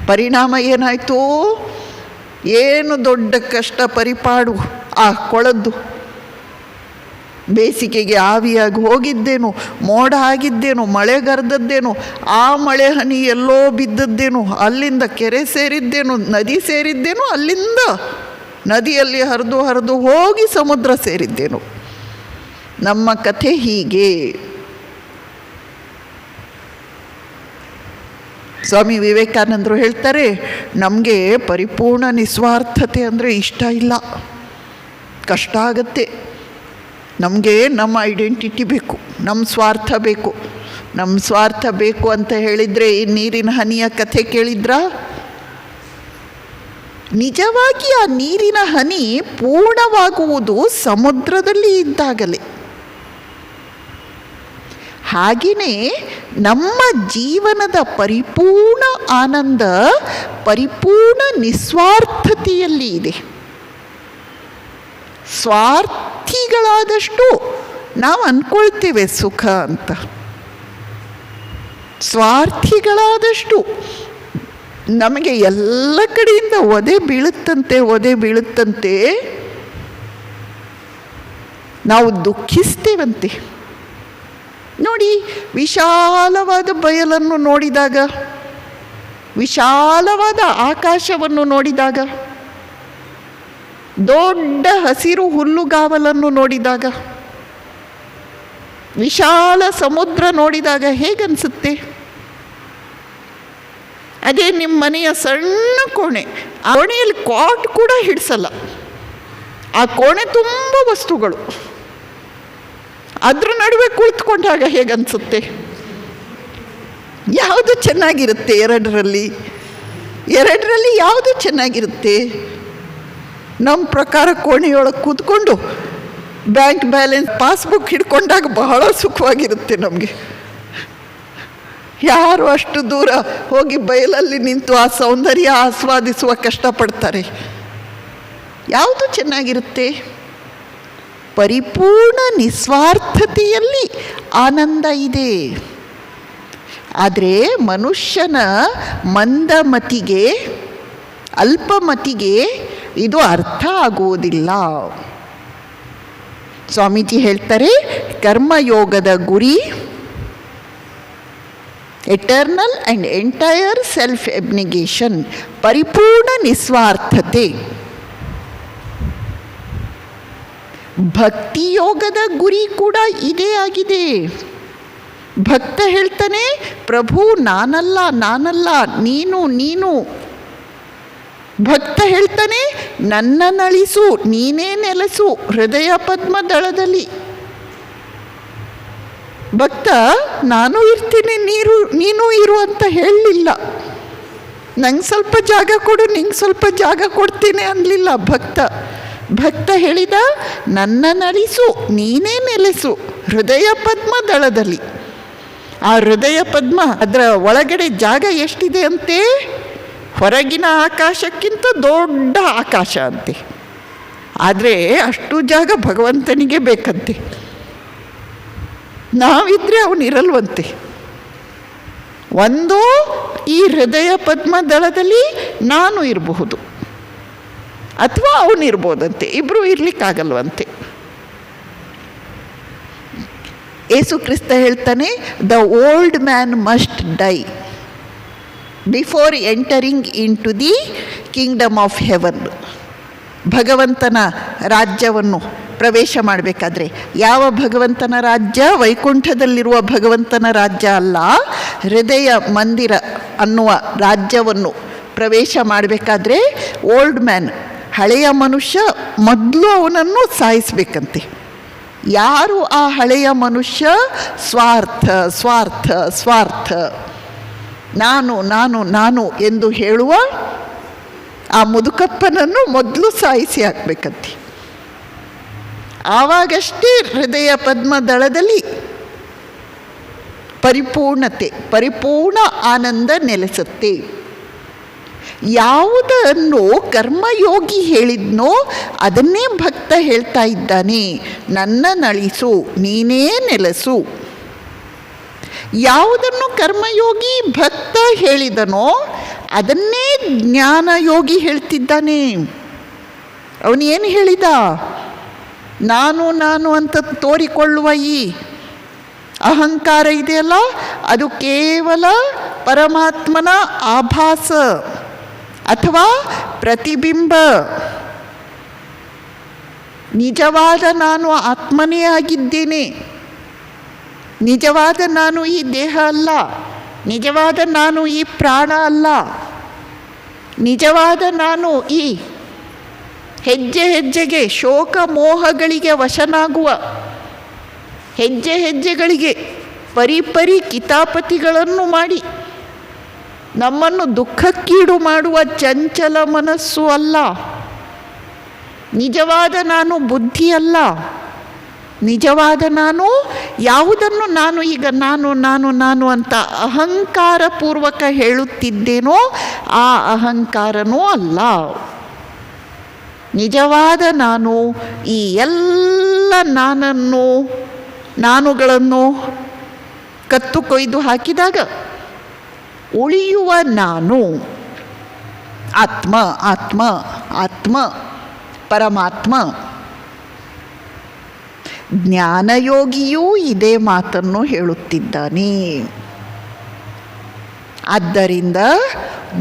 ಪರಿಣಾಮ ಏನಾಯಿತು? ಏನು ದೊಡ್ಡ ಕಷ್ಟ ಪರಿಪಾಡು ಆ ಕೊಳದ್ದು. ಬೇಸಿಗೆಗೆ ಆವಿಯಾಗಿ ಹೋಗಿದ್ದೇನು, ಮೋಡ ಆಗಿದ್ದೇನು, ಮಳೆಗರೆದದ್ದೇನು, ಆ ಮಳೆ ಹನಿ ಎಲ್ಲೋ ಬಿದ್ದದ್ದೇನು, ಅಲ್ಲಿಂದ ಕೆರೆ ಸೇರಿದ್ದೇನು, ನದಿ ಸೇರಿದ್ದೇನು, ಅಲ್ಲಿಂದ ನದಿಯಲ್ಲಿ ಹರಿದು ಹೋಗಿ ಸಮುದ್ರ ಸೇರಿದ್ದೇನು. ನಮ್ಮ ಕಥೆ ಹೀಗೆ. ಸ್ವಾಮಿ ವಿವೇಕಾನಂದರು ಹೇಳ್ತಾರೆ, ನಮಗೆ ಪರಿಪೂರ್ಣ ನಿಸ್ವಾರ್ಥತೆ ಅಂದರೆ ಇಷ್ಟ ಇಲ್ಲ, ಕಷ್ಟ ಆಗತ್ತೆ. ನಮಗೆ ನಮ್ಮ ಐಡೆಂಟಿಟಿ ಬೇಕು, ನಮ್ಮ ಸ್ವಾರ್ಥ ಬೇಕು. ನಮ್ಮ ಸ್ವಾರ್ಥ ಬೇಕು ಅಂತ ಹೇಳಿದರೆ ಈ ನೀರಿನ ಹನಿಯ ಕಥೆ ಕೇಳಿದ್ರಾ? ನಿಜವಾಗಿ ಆ ನೀರಿನ ಹನಿ ಪೂರ್ಣವಾಗುವುದು ಸಮುದ್ರದಲ್ಲಿ ಇದ್ದಾಗಲೇ. ಹಾಗೆಯೇ ನಮ್ಮ ಜೀವನದ ಪರಿಪೂರ್ಣ ಆನಂದ ಪರಿಪೂರ್ಣ ನಿಸ್ವಾರ್ಥತೆಯಲ್ಲಿ ಇದೆ. ಸ್ವಾರ್ಥಿಗಳಾದಷ್ಟು ನಾವು ಅಂದ್ಕೊಳ್ತೇವೆ ಸುಖ ಅಂತ. ಸ್ವಾರ್ಥಿಗಳಾದಷ್ಟು ನಮಗೆ ಎಲ್ಲ ಕಡೆಯಿಂದ ಒದೆ ಬೀಳುತ್ತಂತೆ, ನಾವು ದುಃಖಿಸ್ತೇವಂತೆ. ನೋಡಿ, ವಿಶಾಲವಾದ ಬಯಲನ್ನು ನೋಡಿದಾಗ, ವಿಶಾಲವಾದ ಆಕಾಶವನ್ನು ನೋಡಿದಾಗ, ದೊಡ್ಡ ಹಸಿರು ಹುಲ್ಲುಗಾವಲನ್ನು ನೋಡಿದಾಗ, ವಿಶಾಲ ಸಮುದ್ರ ನೋಡಿದಾಗ ಹೇಗನ್ಸುತ್ತೆ? ಅದೇ ನಿಮ್ಮ ಮನೆಯ ಸಣ್ಣ ಕೋಣೆ, ಆ ಕೋಣೆಯಲ್ಲಿ ಕಾಟ್ ಕೂಡ ಹಿಡಿಸಲ್ಲ, ಆ ಕೋಣೆ ತುಂಬ ವಸ್ತುಗಳು, ಅದ್ರ ನಡುವೆ ಕುಳಿತುಕೊಂಡಾಗ ಹೇಗನ್ಸುತ್ತೆ? ಯಾವುದು ಚೆನ್ನಾಗಿರುತ್ತೆ? ಎರಡರಲ್ಲಿ ಯಾವುದು ಚೆನ್ನಾಗಿರುತ್ತೆ? ನಮ್ಮ ಪ್ರಕಾರ ಕೋಣೆಯೊಳಗೆ ಕೂತ್ಕೊಂಡು ಬ್ಯಾಂಕ್ ಬ್ಯಾಲೆನ್ಸ್ ಪಾಸ್ಬುಕ್ ಹಿಡ್ಕೊಂಡಾಗ ಬಹಳ ಸುಖವಾಗಿರುತ್ತೆ ನಮಗೆ. ಯಾರು ಅಷ್ಟು ದೂರ ಹೋಗಿ ಬಯಲಲ್ಲಿ ನಿಂತು ಆ ಸೌಂದರ್ಯ ಆಸ್ವಾದಿಸುವ ಕಷ್ಟಪಡ್ತಾರೆ? ಯಾವುದು ಚೆನ್ನಾಗಿರುತ್ತೆ? ಪರಿಪೂರ್ಣ ನಿಸ್ವಾರ್ಥತೆಯಲ್ಲಿ ಆನಂದ ಇದೆ. ಆದರೆ ಮನುಷ್ಯನ ಮಂದಮತಿಗೆ, ಅಲ್ಪಮತಿಗೆ ಇದು ಅರ್ಥ ಆಗುವುದಿಲ್ಲ. ಸ್ವಾಮೀಜಿ ಹೇಳ್ತಾರೆ, ಕರ್ಮಯೋಗದ ಗುರಿ ಎಟರ್ನಲ್ ಆ್ಯಂಡ್ ಎಂಟೈರ್ ಸೆಲ್ಫ್ ಎಬ್ನಿಗೇಷನ್, ಪರಿಪೂರ್ಣ ನಿಸ್ವಾರ್ಥತೆ. ಭಕ್ತಿಯೋಗದ ಗುರಿ ಕೂಡ ಇದೇ ಆಗಿದೆ. ಭಕ್ತ ಹೇಳ್ತಾನೆ, ಪ್ರಭು ನಾನಲ್ಲ ನಾನಲ್ಲ, ನೀನು ನೀನು. ಭಕ್ತ ಹೇಳ್ತಾನೆ, ನನ್ನನಳಿಸು, ನೀನೇ ನೆಲೆಸು ಹೃದಯ ಪದ್ಮದಳದಲ್ಲಿ. ಭಕ್ತ ನಾನು ಇರ್ತೀನಿ, ನೀನು ಇರು ಅಂತ ಹೇಳಲಿಲ್ಲ. ನಂಗೆ ಸ್ವಲ್ಪ ಜಾಗ ಕೊಡು, ನಿಂಗೆ ಸ್ವಲ್ಪ ಜಾಗ ಕೊಡ್ತೀನಿ ಅನ್ನಲಿಲ್ಲ ಭಕ್ತ. ಭಕ್ತ ಹೇಳಿದ, ನನ್ನನಳಿಸು, ನೀನೇ ನೆಲೆಸು ಹೃದಯ ಪದ್ಮದಳದಲ್ಲಿ. ಆ ಹೃದಯ ಪದ್ಮ, ಅದರ ಒಳಗಡೆ ಜಾಗ ಎಷ್ಟಿದೆ ಅಂತೆ? ಹೊರಗಿನ ಆಕಾಶಕ್ಕಿಂತ ದೊಡ್ಡ ಆಕಾಶ ಅಂತೆ. ಆದರೆ ಅಷ್ಟು ಜಾಗ ಭಗವಂತನಿಗೆ ಬೇಕಂತೆ. ನಾವಿದ್ರೆ ಅವನಿರಲ್ವಂತೆ. ಒಂದು ಈ ಹೃದಯ ಪದ್ಮದಳದಲ್ಲಿ ನಾನು ಇರಬಹುದು, ಅಥವಾ ಅವನಿರ್ಬೋದಂತೆ, ಇಬ್ಬರು ಇರಲಿಕ್ಕಾಗಲ್ವಂತೆ. ಯೇಸು ಕ್ರಿಸ್ತ ಹೇಳ್ತಾನೆ, the old man must die before entering into the kingdom of heaven. ಭಗವಂತನ ರಾಜ್ಯವನ್ನು ಪ್ರವೇಶ ಮಾಡಬೇಕಾದ್ರೆ, ಯಾವ ಭಗವಂತನ ರಾಜ್ಯ? ವೈಕುಂಠದಲ್ಲಿರುವ ಭಗವಂತನ ರಾಜ್ಯ ಅಲ್ಲ, ಹೃದಯ ಮಂದಿರ ಅನ್ನುವ ರಾಜ್ಯವನ್ನು ಪ್ರವೇಶ ಮಾಡಬೇಕಾದ್ರೆ ಓಲ್ಡ್ ಮ್ಯಾನ್, ಹಳೆಯ ಮನುಷ್ಯ ಮೊದಲು ಅವನನ್ನು ಸಾಯಿಸಬೇಕಂತೆ. ಯಾರು ಆ ಹಳೆಯ ಮನುಷ್ಯ? ಸ್ವಾರ್ಥ ಸ್ವಾರ್ಥ ಸ್ವಾರ್ಥ, ನಾನು ನಾನು ನಾನು ಎಂದು ಹೇಳುವ ಆ ಮುದುಕಪ್ಪನನ್ನು ಮೊದಲು ಸಾಯಿಸಿ ಹಾಕಬೇಕಂತೆ. ಆವಾಗಷ್ಟೇ ಹೃದಯ ಪದ್ಮದಳದಲ್ಲಿ ಪರಿಪೂರ್ಣತೆ, ಪರಿಪೂರ್ಣ ಆನಂದ ನೆಲೆಸುತ್ತೆ. ಯಾವುದನ್ನು ಕರ್ಮಯೋಗಿ ಹೇಳಿದ್ನೋ ಅದನ್ನೇ ಭಕ್ತ ಹೇಳ್ತಾ ಇದ್ದಾನೆ, ನನ್ನನಳಿಸು, ನೀನೇ ನೆಲೆಸು. ಯಾವುದನ್ನು ಕರ್ಮಯೋಗಿ ಭಕ್ತ ಹೇಳಿದನೋ ಅದನ್ನೇ ಜ್ಞಾನಯೋಗಿ ಹೇಳ್ತಿದ್ದಾನೆ. ಅವನೇನು ಹೇಳಿದ? ನಾನು ನಾನು ಅಂತ ತೋರಿಕೊಳ್ಳುವ ಈ ಅಹಂಕಾರ ಇದೆಯಲ್ಲ, ಅದು ಕೇವಲ ಪರಮಾತ್ಮನ ಆಭಾಸ ಅಥವಾ ಪ್ರತಿಬಿಂಬ. ನಿಜವಾದ ನಾನು ಆತ್ಮನೇ ಆಗಿದ್ದೇನೆ. ನಿಜವಾದ ನಾನು ಈ ದೇಹ ಅಲ್ಲ, ನಿಜವಾದ ನಾನು ಈ ಪ್ರಾಣ ಅಲ್ಲ, ನಿಜವಾದ ನಾನು ಈ ಹೆಜ್ಜೆ ಹೆಜ್ಜೆಗೆ ಶೋಕ ಮೋಹಗಳಿಗೆ ವಶನಾಗುವ, ಹೆಜ್ಜೆ ಹೆಜ್ಜೆಗಳಿಗೆ ಪರಿಪರಿ ಕಿತಾಪತಿಗಳನ್ನು ಮಾಡಿ ನಮ್ಮನ್ನು ದುಃಖಕ್ಕೀಡು ಮಾಡುವ ಚಂಚಲ ಮನಸ್ಸು ಅಲ್ಲ. ನಿಜವಾದ ನಾನು ಬುದ್ಧಿ ಅಲ್ಲ. ನಿಜವಾದ ನಾನು ಯಾವುದನ್ನು ನಾನು ಈಗ ನಾನು ನಾನು ನಾನು ಅಂತ ಅಹಂಕಾರಪೂರ್ವಕ ಹೇಳುತ್ತಿದ್ದೇನೋ ಆ ಅಹಂಕಾರನೂ ಅಲ್ಲ. ನಿಜವಾದ ನಾನು ಈ ಎಲ್ಲ ನಾನುಗಳನ್ನು ಕತ್ತು ಕೊಯ್ದು ಹಾಕಿದಾಗ ಉಳಿಯುವ ನಾನು ಆತ್ಮ, ಆತ್ಮ ಆತ್ಮ ಪರಮಾತ್ಮ. ಜ್ಞಾನಯೋಗಿಯೂ ಇದೇ ಮಾತನ್ನು ಹೇಳುತ್ತಿದ್ದಾನೆ. ಆದ್ದರಿಂದ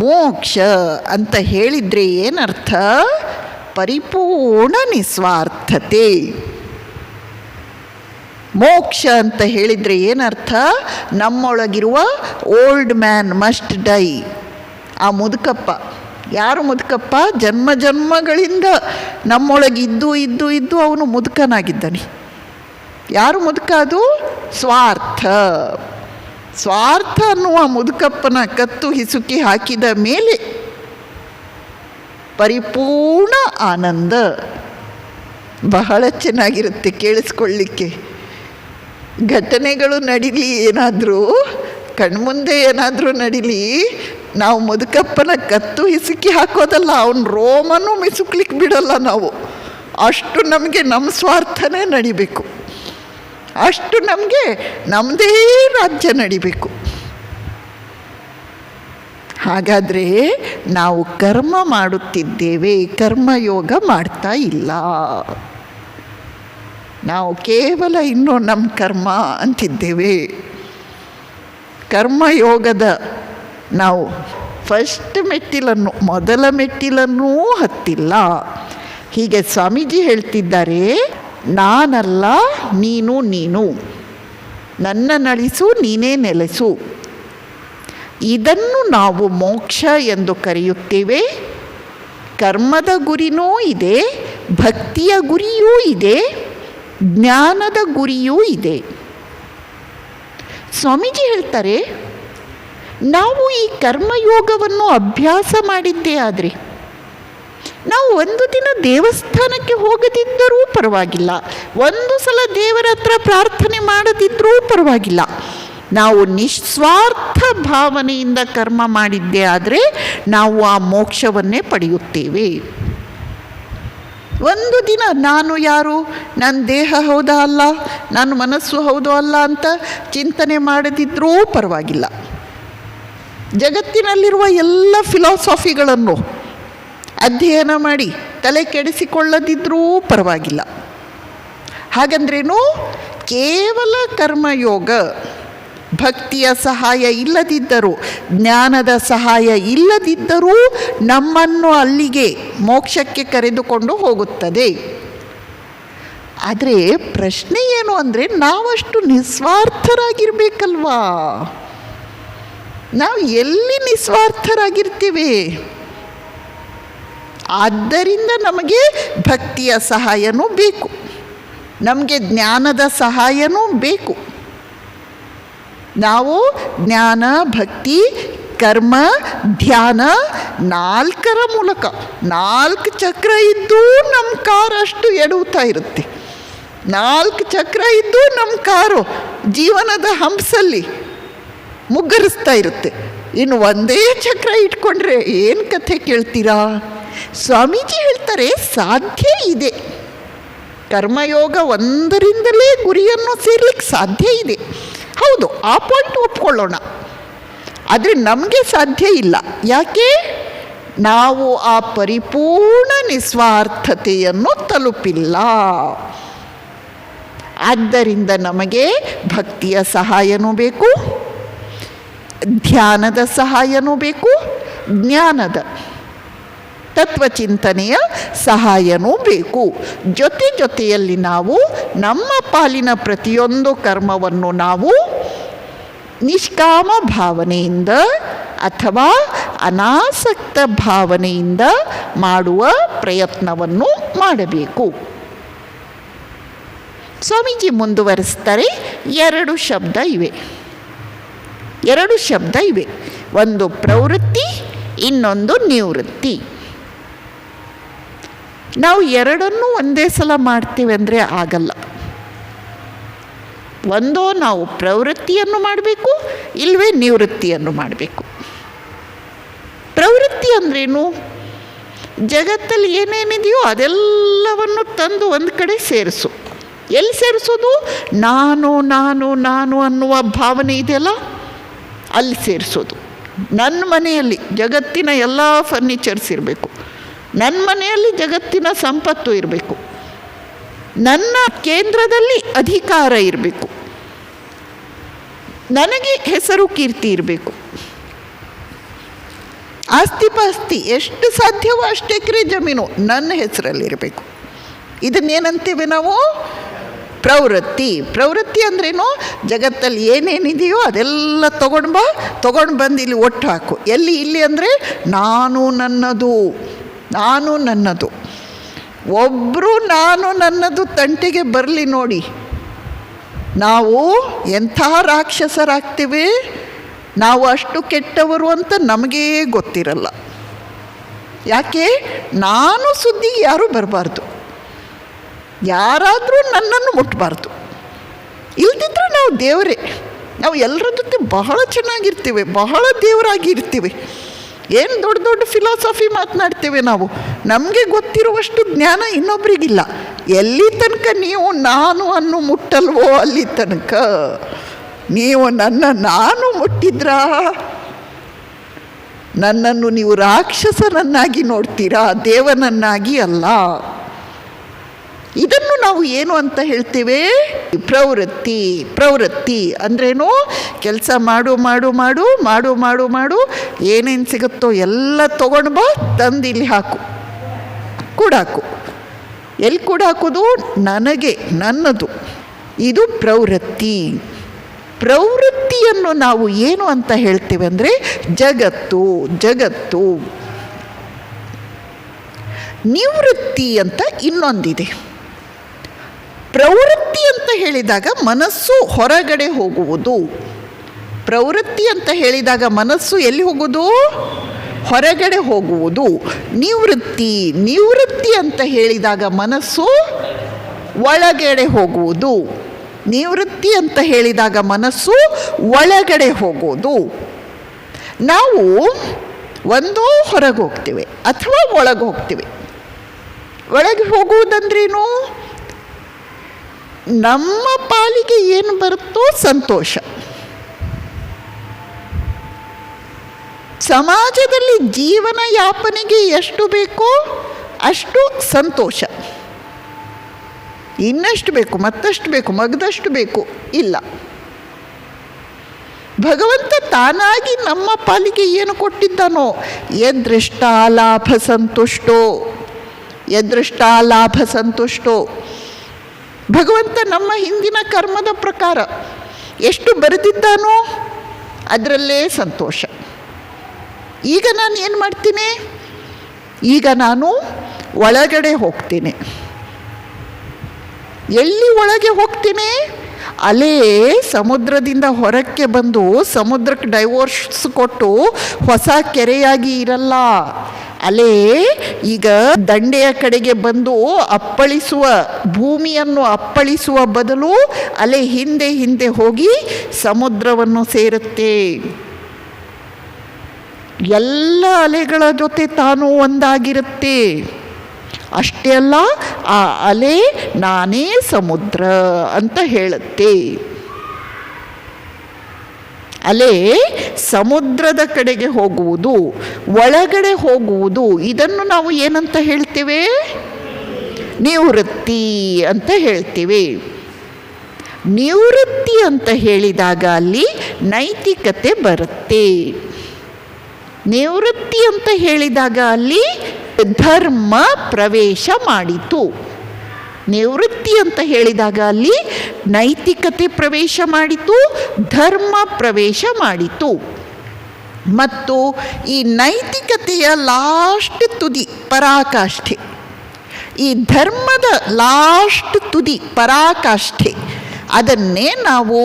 ಮೋಕ್ಷ ಅಂತ ಹೇಳಿದರೆ ಏನರ್ಥ? ಪರಿಪೂರ್ಣ ನಿಸ್ವಾರ್ಥತೆ. ಮೋಕ್ಷ ಅಂತ ಹೇಳಿದರೆ ಏನರ್ಥ? ನಮ್ಮೊಳಗಿರುವ ಓಲ್ಡ್ ಮ್ಯಾನ್ ಮಸ್ಟ್ ಡೈ. ಆ ಮುದುಕಪ್ಪ, ಯಾರು ಮುದುಕಪ್ಪ? ಜನ್ಮ ಜನ್ಮಗಳಿಂದ ನಮ್ಮೊಳಗೆ ಇದ್ದು ಅವನು ಮುದುಕನಾಗಿದ್ದಾನೆ. ಯಾರು ಮುದುಕ? ಅದು ಸ್ವಾರ್ಥ. ಸ್ವಾರ್ಥ ಅನ್ನುವ ಮುದುಕಪ್ಪನ ಕತ್ತು ಹಿಸುಕಿ ಹಾಕಿದ ಮೇಲೆ ಪರಿಪೂರ್ಣ ಆನಂದ. ಬಹಳ ಚೆನ್ನಾಗಿರುತ್ತೆ ಕೇಳಿಸ್ಕೊಳ್ಳಿಕ್ಕೆ. ಘಟನೆಗಳು ನಡೀಲಿ, ಏನಾದರೂ ಕಣ್ಮುಂದೆ ಏನಾದರೂ ನಡೀಲಿ, ನಾವು ಮುದುಕಪ್ಪನ ಕತ್ತು ಹಿಸುಕಿ ಹಾಕೋದಲ್ಲ, ಅವನ ರೋಮನೂ ಮಿಸುಕ್ಲಿಕ್ಕೆ ಬಿಡಲ್ಲ ನಾವು. ಅಷ್ಟು ನಮಗೆ ನಮ್ಮ ಸ್ವಾರ್ಥನೇ ನಡಿಬೇಕು, ಅಷ್ಟು ನಮಗೆ ನಮ್ಮದೇ ರಾಜ್ಯ ನಡಿಬೇಕು. ಹಾಗಾದರೆ ನಾವು ಕರ್ಮ ಮಾಡುತ್ತಿದ್ದೇವೆ, ಕರ್ಮಯೋಗ ಮಾಡ್ತಾ ಇಲ್ಲ. ನಾವು ಕೇವಲ ಇನ್ನೂ ನಮ್ಮ ಕರ್ಮ ಅಂತಿದ್ದೇವೆ. ಕರ್ಮಯೋಗದ ನಾವು ಮೊದಲ ಮೆಟ್ಟಿಲನ್ನೂ ಹತ್ತಿಲ್ಲ. ಹೀಗೆ ಸ್ವಾಮೀಜಿ ಹೇಳ್ತಿದ್ದಾರೆ, ನಾನಲ್ಲ ನೀನು ನೀನು, ನನ್ನ ನಳಿಸು ನೀನೇ ನೆಲೆಸು. ಇದನ್ನು ನಾವು ಮೋಕ್ಷ ಎಂದು ಕರೆಯುತ್ತೇವೆ. ಕರ್ಮದ ಗುರಿನೂ ಇದೆ, ಭಕ್ತಿಯ ಗುರಿಯೂ ಇದೆ, ಜ್ಞಾನದ ಗುರಿಯೂ ಇದೆ. ಸ್ವಾಮೀಜಿ ಹೇಳ್ತಾರೆ, ನಾವು ಈ ಕರ್ಮಯೋಗವನ್ನು ಅಭ್ಯಾಸ ಮಾಡಿದ್ದೇ ಆದರೆ, ನಾವು ಒಂದು ದಿನ ದೇವಸ್ಥಾನಕ್ಕೆ ಹೋಗದಿದ್ದರೂ ಪರವಾಗಿಲ್ಲ, ಒಂದು ಸಲ ದೇವರ ಹತ್ರ ಪ್ರಾರ್ಥನೆ ಮಾಡದಿದ್ದರೂ ಪರವಾಗಿಲ್ಲ, ನಾವು ನಿಸ್ವಾರ್ಥ ಭಾವನೆಯಿಂದ ಕರ್ಮ ಮಾಡಿದ್ದೇ ಆದರೆ ನಾವು ಆ ಮೋಕ್ಷವನ್ನೇ ಪಡೆಯುತ್ತೇವೆ. ಒಂದು ದಿನ ನಾನು ಯಾರು, ನನ್ನ ದೇಹ ಹೌದಾ ಅಲ್ಲ, ನನ್ನ ಮನಸ್ಸು ಹೌದೋ ಅಲ್ಲ ಅಂತ ಚಿಂತನೆ ಮಾಡದಿದ್ದರೂ ಪರವಾಗಿಲ್ಲ, ಜಗತ್ತಿನಲ್ಲಿರುವ ಎಲ್ಲ ಫಿಲಾಸಫಿಗಳನ್ನು ಅಧ್ಯಯನ ಮಾಡಿ ತಲೆ ಕೆಡಿಸಿಕೊಳ್ಳದಿದ್ದರೂ ಪರವಾಗಿಲ್ಲ. ಹಾಗಂದ್ರೇನು, ಕೇವಲ ಕರ್ಮಯೋಗ, ಭಕ್ತಿಯ ಸಹಾಯ ಇಲ್ಲದಿದ್ದರೂ, ಜ್ಞಾನದ ಸಹಾಯ ಇಲ್ಲದಿದ್ದರೂ ನಮ್ಮನ್ನು ಅಲ್ಲಿಗೆ ಮೋಕ್ಷಕ್ಕೆ ಕರೆದುಕೊಂಡು ಹೋಗುತ್ತದೆ. ಆದರೆ ಪ್ರಶ್ನೆ ಏನು ಅಂದರೆ, ನಾವಷ್ಟು ನಿಸ್ವಾರ್ಥರಾಗಿರ್ಬೇಕಲ್ವಾ? ನಾವು ಎಲ್ಲಿ ನಿಸ್ವಾರ್ಥರಾಗಿರ್ತೀವಿ? ಆದ್ದರಿಂದ ನಮಗೆ ಭಕ್ತಿಯ ಸಹಾಯನೂ ಬೇಕು, ನಮಗೆ ಜ್ಞಾನದ ಸಹಾಯನೂ ಬೇಕು. ನಾವು ಜ್ಞಾನ, ಭಕ್ತಿ, ಕರ್ಮ, ಧ್ಯಾನ, 4 ಮೂಲಕ, 4 ಚಕ್ರ ಇದ್ದೂ ನಮ್ಮ ಕಾರು ಅಷ್ಟು ಎಡುತ್ತಾ ಇರುತ್ತೆ. 4 ಚಕ್ರ ಇದ್ದೂ ನಮ್ಮ ಕಾರು ಜೀವನದ ಹಂಸಲ್ಲಿ ಮುಗ್ಗರಿಸ್ತಾ ಇರುತ್ತೆ. ಇನ್ನು ಒಂದೇ ಚಕ್ರ ಇಟ್ಕೊಂಡ್ರೆ ಏನು ಕಥೆ ಕೇಳ್ತೀರಾ? ಸ್ವಾಮೀಜಿ ಹೇಳ್ತಾರೆ, ಸಾಧ್ಯ ಇದೆ. ಕರ್ಮಯೋಗ ಒಂದರಿಂದಲೇ ಗುರಿಯನ್ನು ಸೇರ್ಲಿಕ್ಕೆ ಸಾಧ್ಯ ಇದೆ. ಹೌದು, ಆ ಪಾಯಿಂಟ್ ಒಪ್ಕೊಳ್ಳೋಣ. ಆದರೆ ನಮಗೆ ಸಾಧ್ಯ ಇಲ್ಲ. ಯಾಕೆ? ನಾವು ಆ ಪರಿಪೂರ್ಣ ನಿಸ್ವಾರ್ಥತೆಯನ್ನು ತಲುಪಿಲ್ಲ. ಆದ್ದರಿಂದ ನಮಗೆ ಭಕ್ತಿಯ ಸಹಾಯನೂ ಬೇಕು, ಧ್ಯಾನದ ಸಹಾಯನೂ ಬೇಕು, ಜ್ಞಾನದ ತತ್ವಚಿಂತನೆಯ ಸಹಾಯನೂ ಬೇಕು. ಜೊತೆಯಲ್ಲಿ ನಾವು ನಮ್ಮ ಪಾಲಿನ ಪ್ರತಿಯೊಂದು ಕರ್ಮವನ್ನು ನಾವು ನಿಷ್ಕಾಮ ಭಾವನೆಯಿಂದ ಅಥವಾ ಅನಾಸಕ್ತ ಭಾವನೆಯಿಂದ ಮಾಡುವ ಪ್ರಯತ್ನವನ್ನು ಮಾಡಬೇಕು. ಸ್ವಾಮೀಜಿ ಮುಂದುವರಿಸ್ತಾರೆ, 2 ಶಬ್ದ ಇವೆ. ಒಂದು ಪ್ರವೃತ್ತಿ, ಇನ್ನೊಂದು ನಿವೃತ್ತಿ. ನಾವು ಎರಡನ್ನೂ ಒಂದೇ ಸಲ ಮಾಡ್ತೀವಿ ಅಂದರೆ ಆಗಲ್ಲ. ಒಂದೋ ನಾವು ಪ್ರವೃತ್ತಿಯನ್ನು ಮಾಡಬೇಕು, ಇಲ್ಲವೇ ನಿವೃತ್ತಿಯನ್ನು ಮಾಡಬೇಕು. ಪ್ರವೃತ್ತಿ ಅಂದ್ರೇನು? ಜಗತ್ತಲ್ಲಿ ಏನೇನಿದೆಯೋ ಅದೆಲ್ಲವನ್ನು ತಂದು ಒಂದು ಕಡೆ ಸೇರಿಸು. ಎಲ್ಲಿ ಸೇರಿಸೋದು? ನಾನು ನಾನು ನಾನು ಅನ್ನುವ ಭಾವನೆ ಇದೆಯಲ್ಲ, ಅಲ್ಲಿ ಸೇರಿಸೋದು. ನನ್ನ ಮನೆಯಲ್ಲಿ ಜಗತ್ತಿನ ಎಲ್ಲ ಫರ್ನಿಚರ್ಸ್ ಇರಬೇಕು, ನನ್ನ ಮನೆಯಲ್ಲಿ ಜಗತ್ತಿನ ಸಂಪತ್ತು ಇರಬೇಕು, ನನ್ನ ಕೇಂದ್ರದಲ್ಲಿ ಅಧಿಕಾರ ಇರಬೇಕು, ನನಗೆ ಹೆಸರು ಕೀರ್ತಿ ಇರಬೇಕು, ಆಸ್ತಿ ಪಾಸ್ತಿ ಎಷ್ಟು ಸಾಧ್ಯವೋ ಅಷ್ಟು ಎಕರೆ ಜಮೀನು ನನ್ನ ಹೆಸರಲ್ಲಿರಬೇಕು. ಇದನ್ನೇನಂತೀವಿ ನಾವು? ಪ್ರವೃತ್ತಿ ಅಂದ್ರೇನು? ಜಗತ್ತಲ್ಲಿ ಏನೇನಿದೆಯೋ ಅದೆಲ್ಲ ತೊಗೊಂಡು ಬಂದು ಇಲ್ಲಿ ಒಟ್ಟು ಹಾಕು. ಇಲ್ಲಿ ಅಂದರೆ ನಾನು ನನ್ನದು. ಒಬ್ಬರು ನಾನು ನನ್ನದು ತಂಟೆಗೆ ಬರಲಿ ನೋಡಿ, ನಾವು ಎಂಥ ರಾಕ್ಷಸರಾಗ್ತೀವಿ. ನಾವು ಅಷ್ಟು ಕೆಟ್ಟವರು ಅಂತ ನಮಗೇ ಗೊತ್ತಿರಲ್ಲ. ಯಾಕೆ? ನಾನು ಸುದ್ದಿಗೆ ಯಾರೂ ಬರಬಾರ್ದು, ಯಾರಾದರೂ ನನ್ನನ್ನು ಮುಟ್ಟಬಾರ್ದು. ಇಲ್ದಿದ್ರೆ ನಾವು ದೇವರೇ. ನಾವು ಎಲ್ಲರ ಜೊತೆ ಬಹಳ ಚೆನ್ನಾಗಿರ್ತೀವಿ, ಬಹಳ ದೇವರಾಗಿರ್ತೀವಿ. ಏನು ದೊಡ್ಡ ದೊಡ್ಡ ಫಿಲಾಸಫಿ ಮಾತನಾಡ್ತೇವೆ ನಾವು. ನಮಗೆ ಗೊತ್ತಿರುವಷ್ಟು ಜ್ಞಾನ ಇನ್ನೊಬ್ರಿಗಿಲ್ಲ. ಎಲ್ಲಿ ತನಕ ನೀವು ನಾನು ಅನ್ನು ಮುಟ್ಟಲ್ವೋ ಅಲ್ಲಿ ತನಕ ನೀವು ನಾನು ಮುಟ್ಟಿದ್ರಾ, ನನ್ನನ್ನು ನೀವು ರಾಕ್ಷಸನನ್ನಾಗಿ ನೋಡ್ತೀರಾ, ದೇವನನ್ನಾಗಿ ಅಲ್ಲ. ಇದನ್ನು ನಾವು ಏನು ಅಂತ ಹೇಳ್ತೇವೆ? ಪ್ರವೃತ್ತಿ. ಪ್ರವೃತ್ತಿ ಅಂದ್ರೇನು? ಕೆಲಸ ಮಾಡು ಮಾಡು ಮಾಡು ಮಾಡು ಮಾಡು ಮಾಡು, ಏನೇನು ಸಿಗುತ್ತೋ ಎಲ್ಲ ತೊಗೊಂಡು ಬಾ, ತಂದು ಇಲ್ಲಿ ಹಾಕು, ಕೂಡಾಕು. ಎಲ್ಲಿ ಕೂಡಾಕೋದು? ನನಗೆ, ನನ್ನದು. ಇದು ಪ್ರವೃತ್ತಿ. ಪ್ರವೃತ್ತಿಯನ್ನು ನಾವು ಏನು ಅಂತ ಹೇಳ್ತೇವೆ ಅಂದರೆ ಜಗತ್ತು. ಜಗತ್ತು. ನಿವೃತ್ತಿ ಅಂತ ಇನ್ನೊಂದಿದೆ. ಪ್ರವೃತ್ತಿ ಅಂತ ಹೇಳಿದಾಗ ಮನಸ್ಸು ಹೊರಗಡೆ ಹೋಗುವುದು. ಪ್ರವೃತ್ತಿ ಅಂತ ಹೇಳಿದಾಗ ಮನಸ್ಸು ಎಲ್ಲಿ ಹೋಗುವುದು? ಹೊರಗಡೆ ಹೋಗುವುದು. ನಿವೃತ್ತಿ. ನಿವೃತ್ತಿ ಅಂತ ಹೇಳಿದಾಗ ಮನಸ್ಸು ಒಳಗಡೆ ಹೋಗುವುದು. ನಿವೃತ್ತಿ ಅಂತ ಹೇಳಿದಾಗ ಮನಸ್ಸು ಒಳಗಡೆ ಹೋಗೋದು. ನಾವು ಒಂದೋ ಹೊರಗೆ ಹೋಗ್ತೇವೆ ಅಥವಾ ಒಳಗೆ ಹೋಗ್ತೇವೆ. ಒಳಗೆ ಹೋಗುವುದಂದ್ರೇನು? ನಮ್ಮ ಪಾಲಿಗೆ ಏನು ಬರುತ್ತೋ ಸಂತೋಷ. ಸಮಾಜದಲ್ಲಿ ಜೀವನ ಯಾಪನೆಗೆ ಎಷ್ಟು ಬೇಕೋ ಅಷ್ಟು ಸಂತೋಷ. ಇನ್ನಷ್ಟು ಬೇಕು, ಮತ್ತಷ್ಟು ಬೇಕು, ಮಗದಷ್ಟು ಬೇಕು ಇಲ್ಲ. ಭಗವಂತ ತಾನಾಗಿ ನಮ್ಮ ಪಾಲಿಗೆ ಏನು ಕೊಟ್ಟಿದ್ದಾನೋ, ಯದೃಷ್ಟ ಲಾಭ ಸಂತುಷ್ಟೋ, ಯದೃಷ್ಟ ಲಾಭ ಸಂತುಷ್ಟೋ. ಭಗವಂತ ನಮ್ಮ ಹಿಂದಿನ ಕರ್ಮದ ಪ್ರಕಾರ ಎಷ್ಟು ಬರೆದಿದ್ದಾನೋ ಅದರಲ್ಲೇ ಸಂತೋಷ. ಈಗ ನಾನು ಏನು ಮಾಡ್ತೀನಿ? ಈಗ ನಾನು ಒಳಗಡೆ ಹೋಗ್ತೀನಿ. ಎಲ್ಲಿ ಒಳಗೆ ಹೋಗ್ತೀನಿ? ಅಲೆ ಸಮುದ್ರದಿಂದ ಹೊರಕ್ಕೆ ಬಂದು ಸಮುದ್ರಕ್ಕೆ ಡೈವೋರ್ಸ್ ಕೊಟ್ಟು ಹೊಸ ಕೆರೆಯಾಗಿ ಇರಲ್ಲ. ಅಲೆ ಈಗ ದಂಡೆಯ ಕಡೆಗೆ ಬಂದು ಅಪ್ಪಳಿಸುವ, ಭೂಮಿಯನ್ನು ಅಪ್ಪಳಿಸುವ ಬದಲು ಅಲೆ ಹಿಂದೆ ಹಿಂದೆ ಹೋಗಿ ಸಮುದ್ರವನ್ನು ಸೇರುತ್ತೆ. ಎಲ್ಲ ಅಲೆಗಳ ಜೊತೆ ತಾನು ಒಂದಾಗಿರುತ್ತೆ. ಅಷ್ಟೇ ಅಲ್ಲ, ಆ ಅಲೆ ನಾನೇ ಸಮುದ್ರ ಅಂತ ಹೇಳುತ್ತೆ. ಅಲೆ ಸಮುದ್ರದ ಕಡೆಗೆ ಹೋಗುವುದು, ಒಳಗಡೆ ಹೋಗುವುದು. ಇದನ್ನು ನಾವು ಏನಂತ ಹೇಳ್ತೇವೆ? ನಿವೃತ್ತಿ ಅಂತ ಹೇಳ್ತೇವೆ. ನಿವೃತ್ತಿ ಅಂತ ಹೇಳಿದಾಗ ಅಲ್ಲಿ ನೈತಿಕತೆ ಬರುತ್ತೆ. ನಿವೃತ್ತಿ ಅಂತ ಹೇಳಿದಾಗ ಅಲ್ಲಿ ಧರ್ಮ ಪ್ರವೇಶ ಮಾಡಿತು. ನಿವೃತ್ತಿ ಅಂತ ಹೇಳಿದಾಗ ಅಲ್ಲಿ ನೈತಿಕತೆ ಪ್ರವೇಶ ಮಾಡಿತು, ಧರ್ಮ ಪ್ರವೇಶ ಮಾಡಿತು. ಮತ್ತು ಈ ನೈತಿಕತೆಯ ಲಾಸ್ಟ್ ತುದಿ ಪರಾಕಾಷ್ಠೆ, ಈ ಧರ್ಮದ ಲಾಸ್ಟ್ ತುದಿ ಪರಾಕಾಷ್ಠೆ, ಅದನ್ನೇ ನಾವು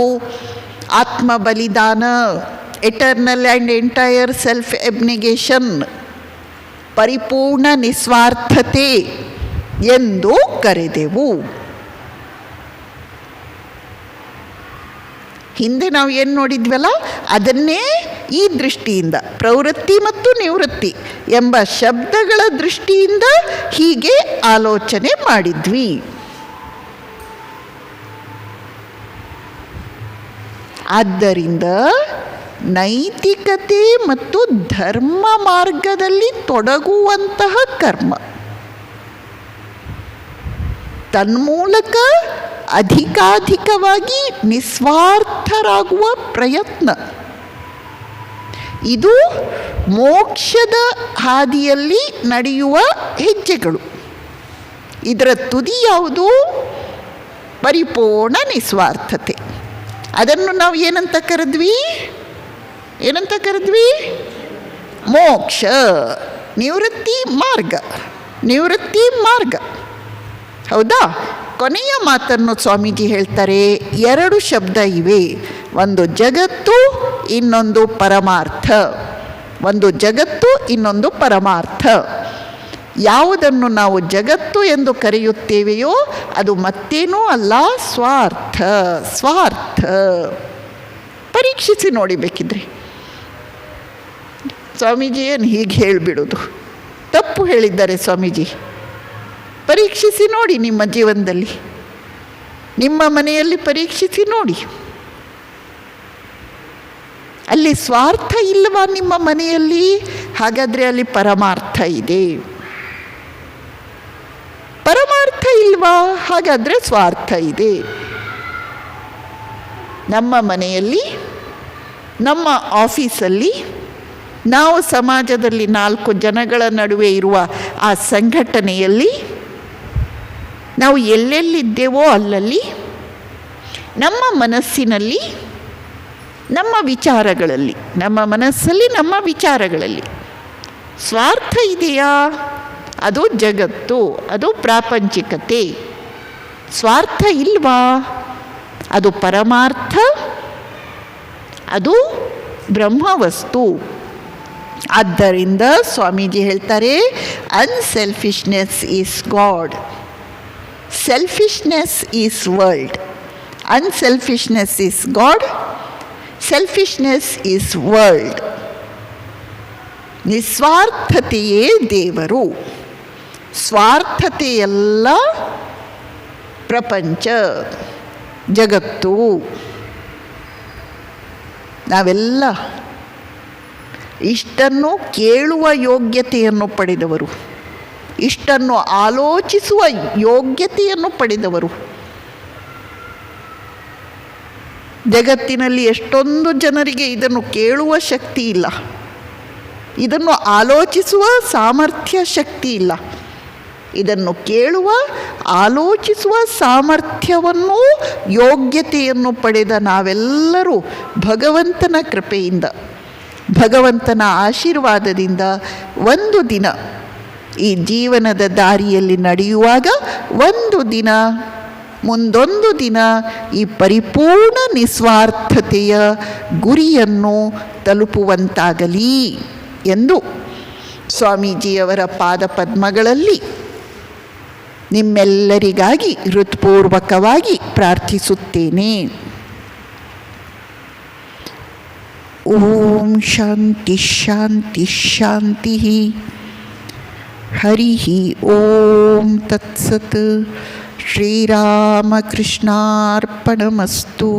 ಆತ್ಮ ಬಲಿದಾನ, ಎಟರ್ನಲ್ ಆ್ಯಂಡ್ ಎಂಟೈರ್ ಸೆಲ್ಫ್ ಎಬ್ನಿಗೇಷನ್, ಪರಿಪೂರ್ಣ ನಿಸ್ವಾರ್ಥತೆ ಎಂದು ಕರೆದೆವು. ಹಿಂದೆ ನಾವು ಏನು ನೋಡಿದ್ವಲ್ಲ ಅದನ್ನೇ ಈ ದೃಷ್ಟಿಯಿಂದ, ಪ್ರವೃತ್ತಿ ಮತ್ತು ನಿವೃತ್ತಿ ಎಂಬ ಶಬ್ದಗಳ ದೃಷ್ಟಿಯಿಂದ ಹೀಗೆ ಆಲೋಚನೆ ಮಾಡಿದ್ವಿ. ಆದ್ದರಿಂದ ನೈತಿಕತೆ ಮತ್ತು ಧರ್ಮ ಮಾರ್ಗದಲ್ಲಿ ತೊಡಗುವಂತಹ ಕರ್ಮ, ತನ್ಮೂಲಕ ಅಧಿಕಾಧಿಕವಾಗಿ ನಿಸ್ವಾರ್ಥರಾಗುವ ಪ್ರಯತ್ನ, ಇದು ಮೋಕ್ಷದ ಹಾದಿಯಲ್ಲಿ ನಡೆಯುವ ಹೆಜ್ಜೆಗಳು. ಇದರ ತುದಿ ಯಾವುದು? ಪರಿಪೂರ್ಣ ನಿಸ್ವಾರ್ಥತೆ. ಅದನ್ನು ನಾವು ಏನಂತ ಕರೆದ್ವಿ? ಏನಂತ ಕರೆದ್ವಿ? ಮೋಕ್ಷ. ನಿವೃತ್ತಿ ಮಾರ್ಗ, ನಿವೃತ್ತಿ ಮಾರ್ಗ. ಹೌದಾ? ಕೊನೆಯ ಮಾತನ್ನು ಸ್ವಾಮೀಜಿ ಹೇಳ್ತಾರೆ, ಎರಡು ಶಬ್ದ ಇವೆ, ಒಂದು ಜಗತ್ತು, ಇನ್ನೊಂದು ಪರಮಾರ್ಥ. ಒಂದು ಜಗತ್ತು, ಇನ್ನೊಂದು ಪರಮಾರ್ಥ. ಯಾವುದನ್ನು ನಾವು ಜಗತ್ತು ಎಂದು ಕರೆಯುತ್ತೇವೆಯೋ ಅದು ಮತ್ತೇನೂ ಅಲ್ಲ, ಸ್ವಾರ್ಥ. ಸ್ವಾರ್ಥ. ಪರೀಕ್ಷಿಸಿ ನೋಡಿ ಬೇಕಿದ್ರೆ. ಸ್ವಾಮೀಜಿ ಏನು ಹೀಗೆ ಹೇಳಿಬಿಡೋದು? ತಪ್ಪು ಹೇಳಿದ್ದಾರೆ ಸ್ವಾಮೀಜಿ. ಪರೀಕ್ಷಿಸಿ ನೋಡಿ ನಿಮ್ಮ ಜೀವನದಲ್ಲಿ, ನಿಮ್ಮ ಮನೆಯಲ್ಲಿ ಪರೀಕ್ಷಿಸಿ ನೋಡಿ. ಅಲ್ಲಿ ಸ್ವಾರ್ಥ ಇಲ್ಲವಾ ನಿಮ್ಮ ಮನೆಯಲ್ಲಿ? ಹಾಗಾದರೆ ಅಲ್ಲಿ ಪರಮಾರ್ಥ ಇದೆ. ಪರಮಾರ್ಥ ಇಲ್ವಾ? ಇಲ್ವಾ? ಹಾಗಾದರೆ ಸ್ವಾರ್ಥ ಇದೆ. ನಮ್ಮ ಮನೆಯಲ್ಲಿ, ನಮ್ಮ ಆಫೀಸಲ್ಲಿ, ನಾವು ಸಮಾಜದಲ್ಲಿ 4 ಜನಗಳ ನಡುವೆ ಇರುವ ಆ ಸಂಘಟನೆಯಲ್ಲಿ, ನಾವು ಎಲ್ಲೆಲ್ಲಿದ್ದೇವೋ ಅಲ್ಲಲ್ಲಿ, ನಮ್ಮ ಮನಸ್ಸಿನಲ್ಲಿ, ನಮ್ಮ ವಿಚಾರಗಳಲ್ಲಿ, ನಮ್ಮ ಮನಸ್ಸಲ್ಲಿ, ನಮ್ಮ ವಿಚಾರಗಳಲ್ಲಿ ಸ್ವಾರ್ಥ ಇದೆಯಾ? ಅದು ಜಗತ್ತು, ಅದು ಪ್ರಾಪಂಚಿಕತೆ. ಸ್ವಾರ್ಥ ಇಲ್ವಾ? ಅದು ಪರಮಾರ್ಥ, ಅದು ಬ್ರಹ್ಮವಸ್ತು. ಆದ್ದರಿಂದ ಸ್ವಾಮೀಜಿ ಹೇಳ್ತಾರೆ, unselfishness is God, selfishness is world. Unselfishness is God, selfishness is world. ನಿಸ್ವಾರ್ಥತೆಯೇ ದೇವರು, ಸ್ವಾರ್ಥತೆಯೆಲ್ಲ ಪ್ರಪಂಚ, ಜಗತ್ತು. ನಾವೆಲ್ಲ ಇಷ್ಟನ್ನು ಕೇಳುವ ಯೋಗ್ಯತೆಯನ್ನು ಪಡೆದವರು, ಇಷ್ಟನ್ನು ಆಲೋಚಿಸುವ ಯೋಗ್ಯತೆಯನ್ನು ಪಡೆದವರು. ಜಗತ್ತಿನಲ್ಲಿ ಎಷ್ಟೊಂದು ಜನರಿಗೆ ಇದನ್ನು ಕೇಳುವ ಶಕ್ತಿ ಇಲ್ಲ, ಇದನ್ನು ಆಲೋಚಿಸುವ ಸಾಮರ್ಥ್ಯ ಶಕ್ತಿ ಇಲ್ಲ. ಇದನ್ನು ಕೇಳುವ, ಆಲೋಚಿಸುವ ಸಾಮರ್ಥ್ಯವನ್ನು, ಯೋಗ್ಯತೆಯನ್ನು ಪಡೆದ ನಾವೆಲ್ಲರೂ ಭಗವಂತನ ಕೃಪೆಯಿಂದ, ಭಗವಂತನ ಆಶೀರ್ವಾದದಿಂದ ಒಂದು ದಿನ ಈ ಜೀವನದ ದಾರಿಯಲ್ಲಿ ನಡೆಯುವಾಗ, ಒಂದು ದಿನ, ಮುಂದೊಂದು ದಿನ ಈ ಪರಿಪೂರ್ಣ ನಿಸ್ವಾರ್ಥತೆಯ ಗುರಿಯನ್ನು ತಲುಪುವಂತಾಗಲಿ ಎಂದು ಸ್ವಾಮೀಜಿಯವರ ಪಾದಪದ್ಮಗಳಲ್ಲಿ ನಿಮ್ಮೆಲ್ಲರಿಗಾಗಿ ಹೃತ್ಪೂರ್ವಕವಾಗಿ ಪ್ರಾರ್ಥಿಸುತ್ತೇನೆ. ಓಂ ಶಾಂತಿ ಶಾಂತಿ ಶಾಂತಿ. ಹರಿ ಓಂ ತತ್ಸತ್. ಶ್ರೀರಾಮಕೃಷ್ಣಾರ್ಪಣಮಸ್ತು.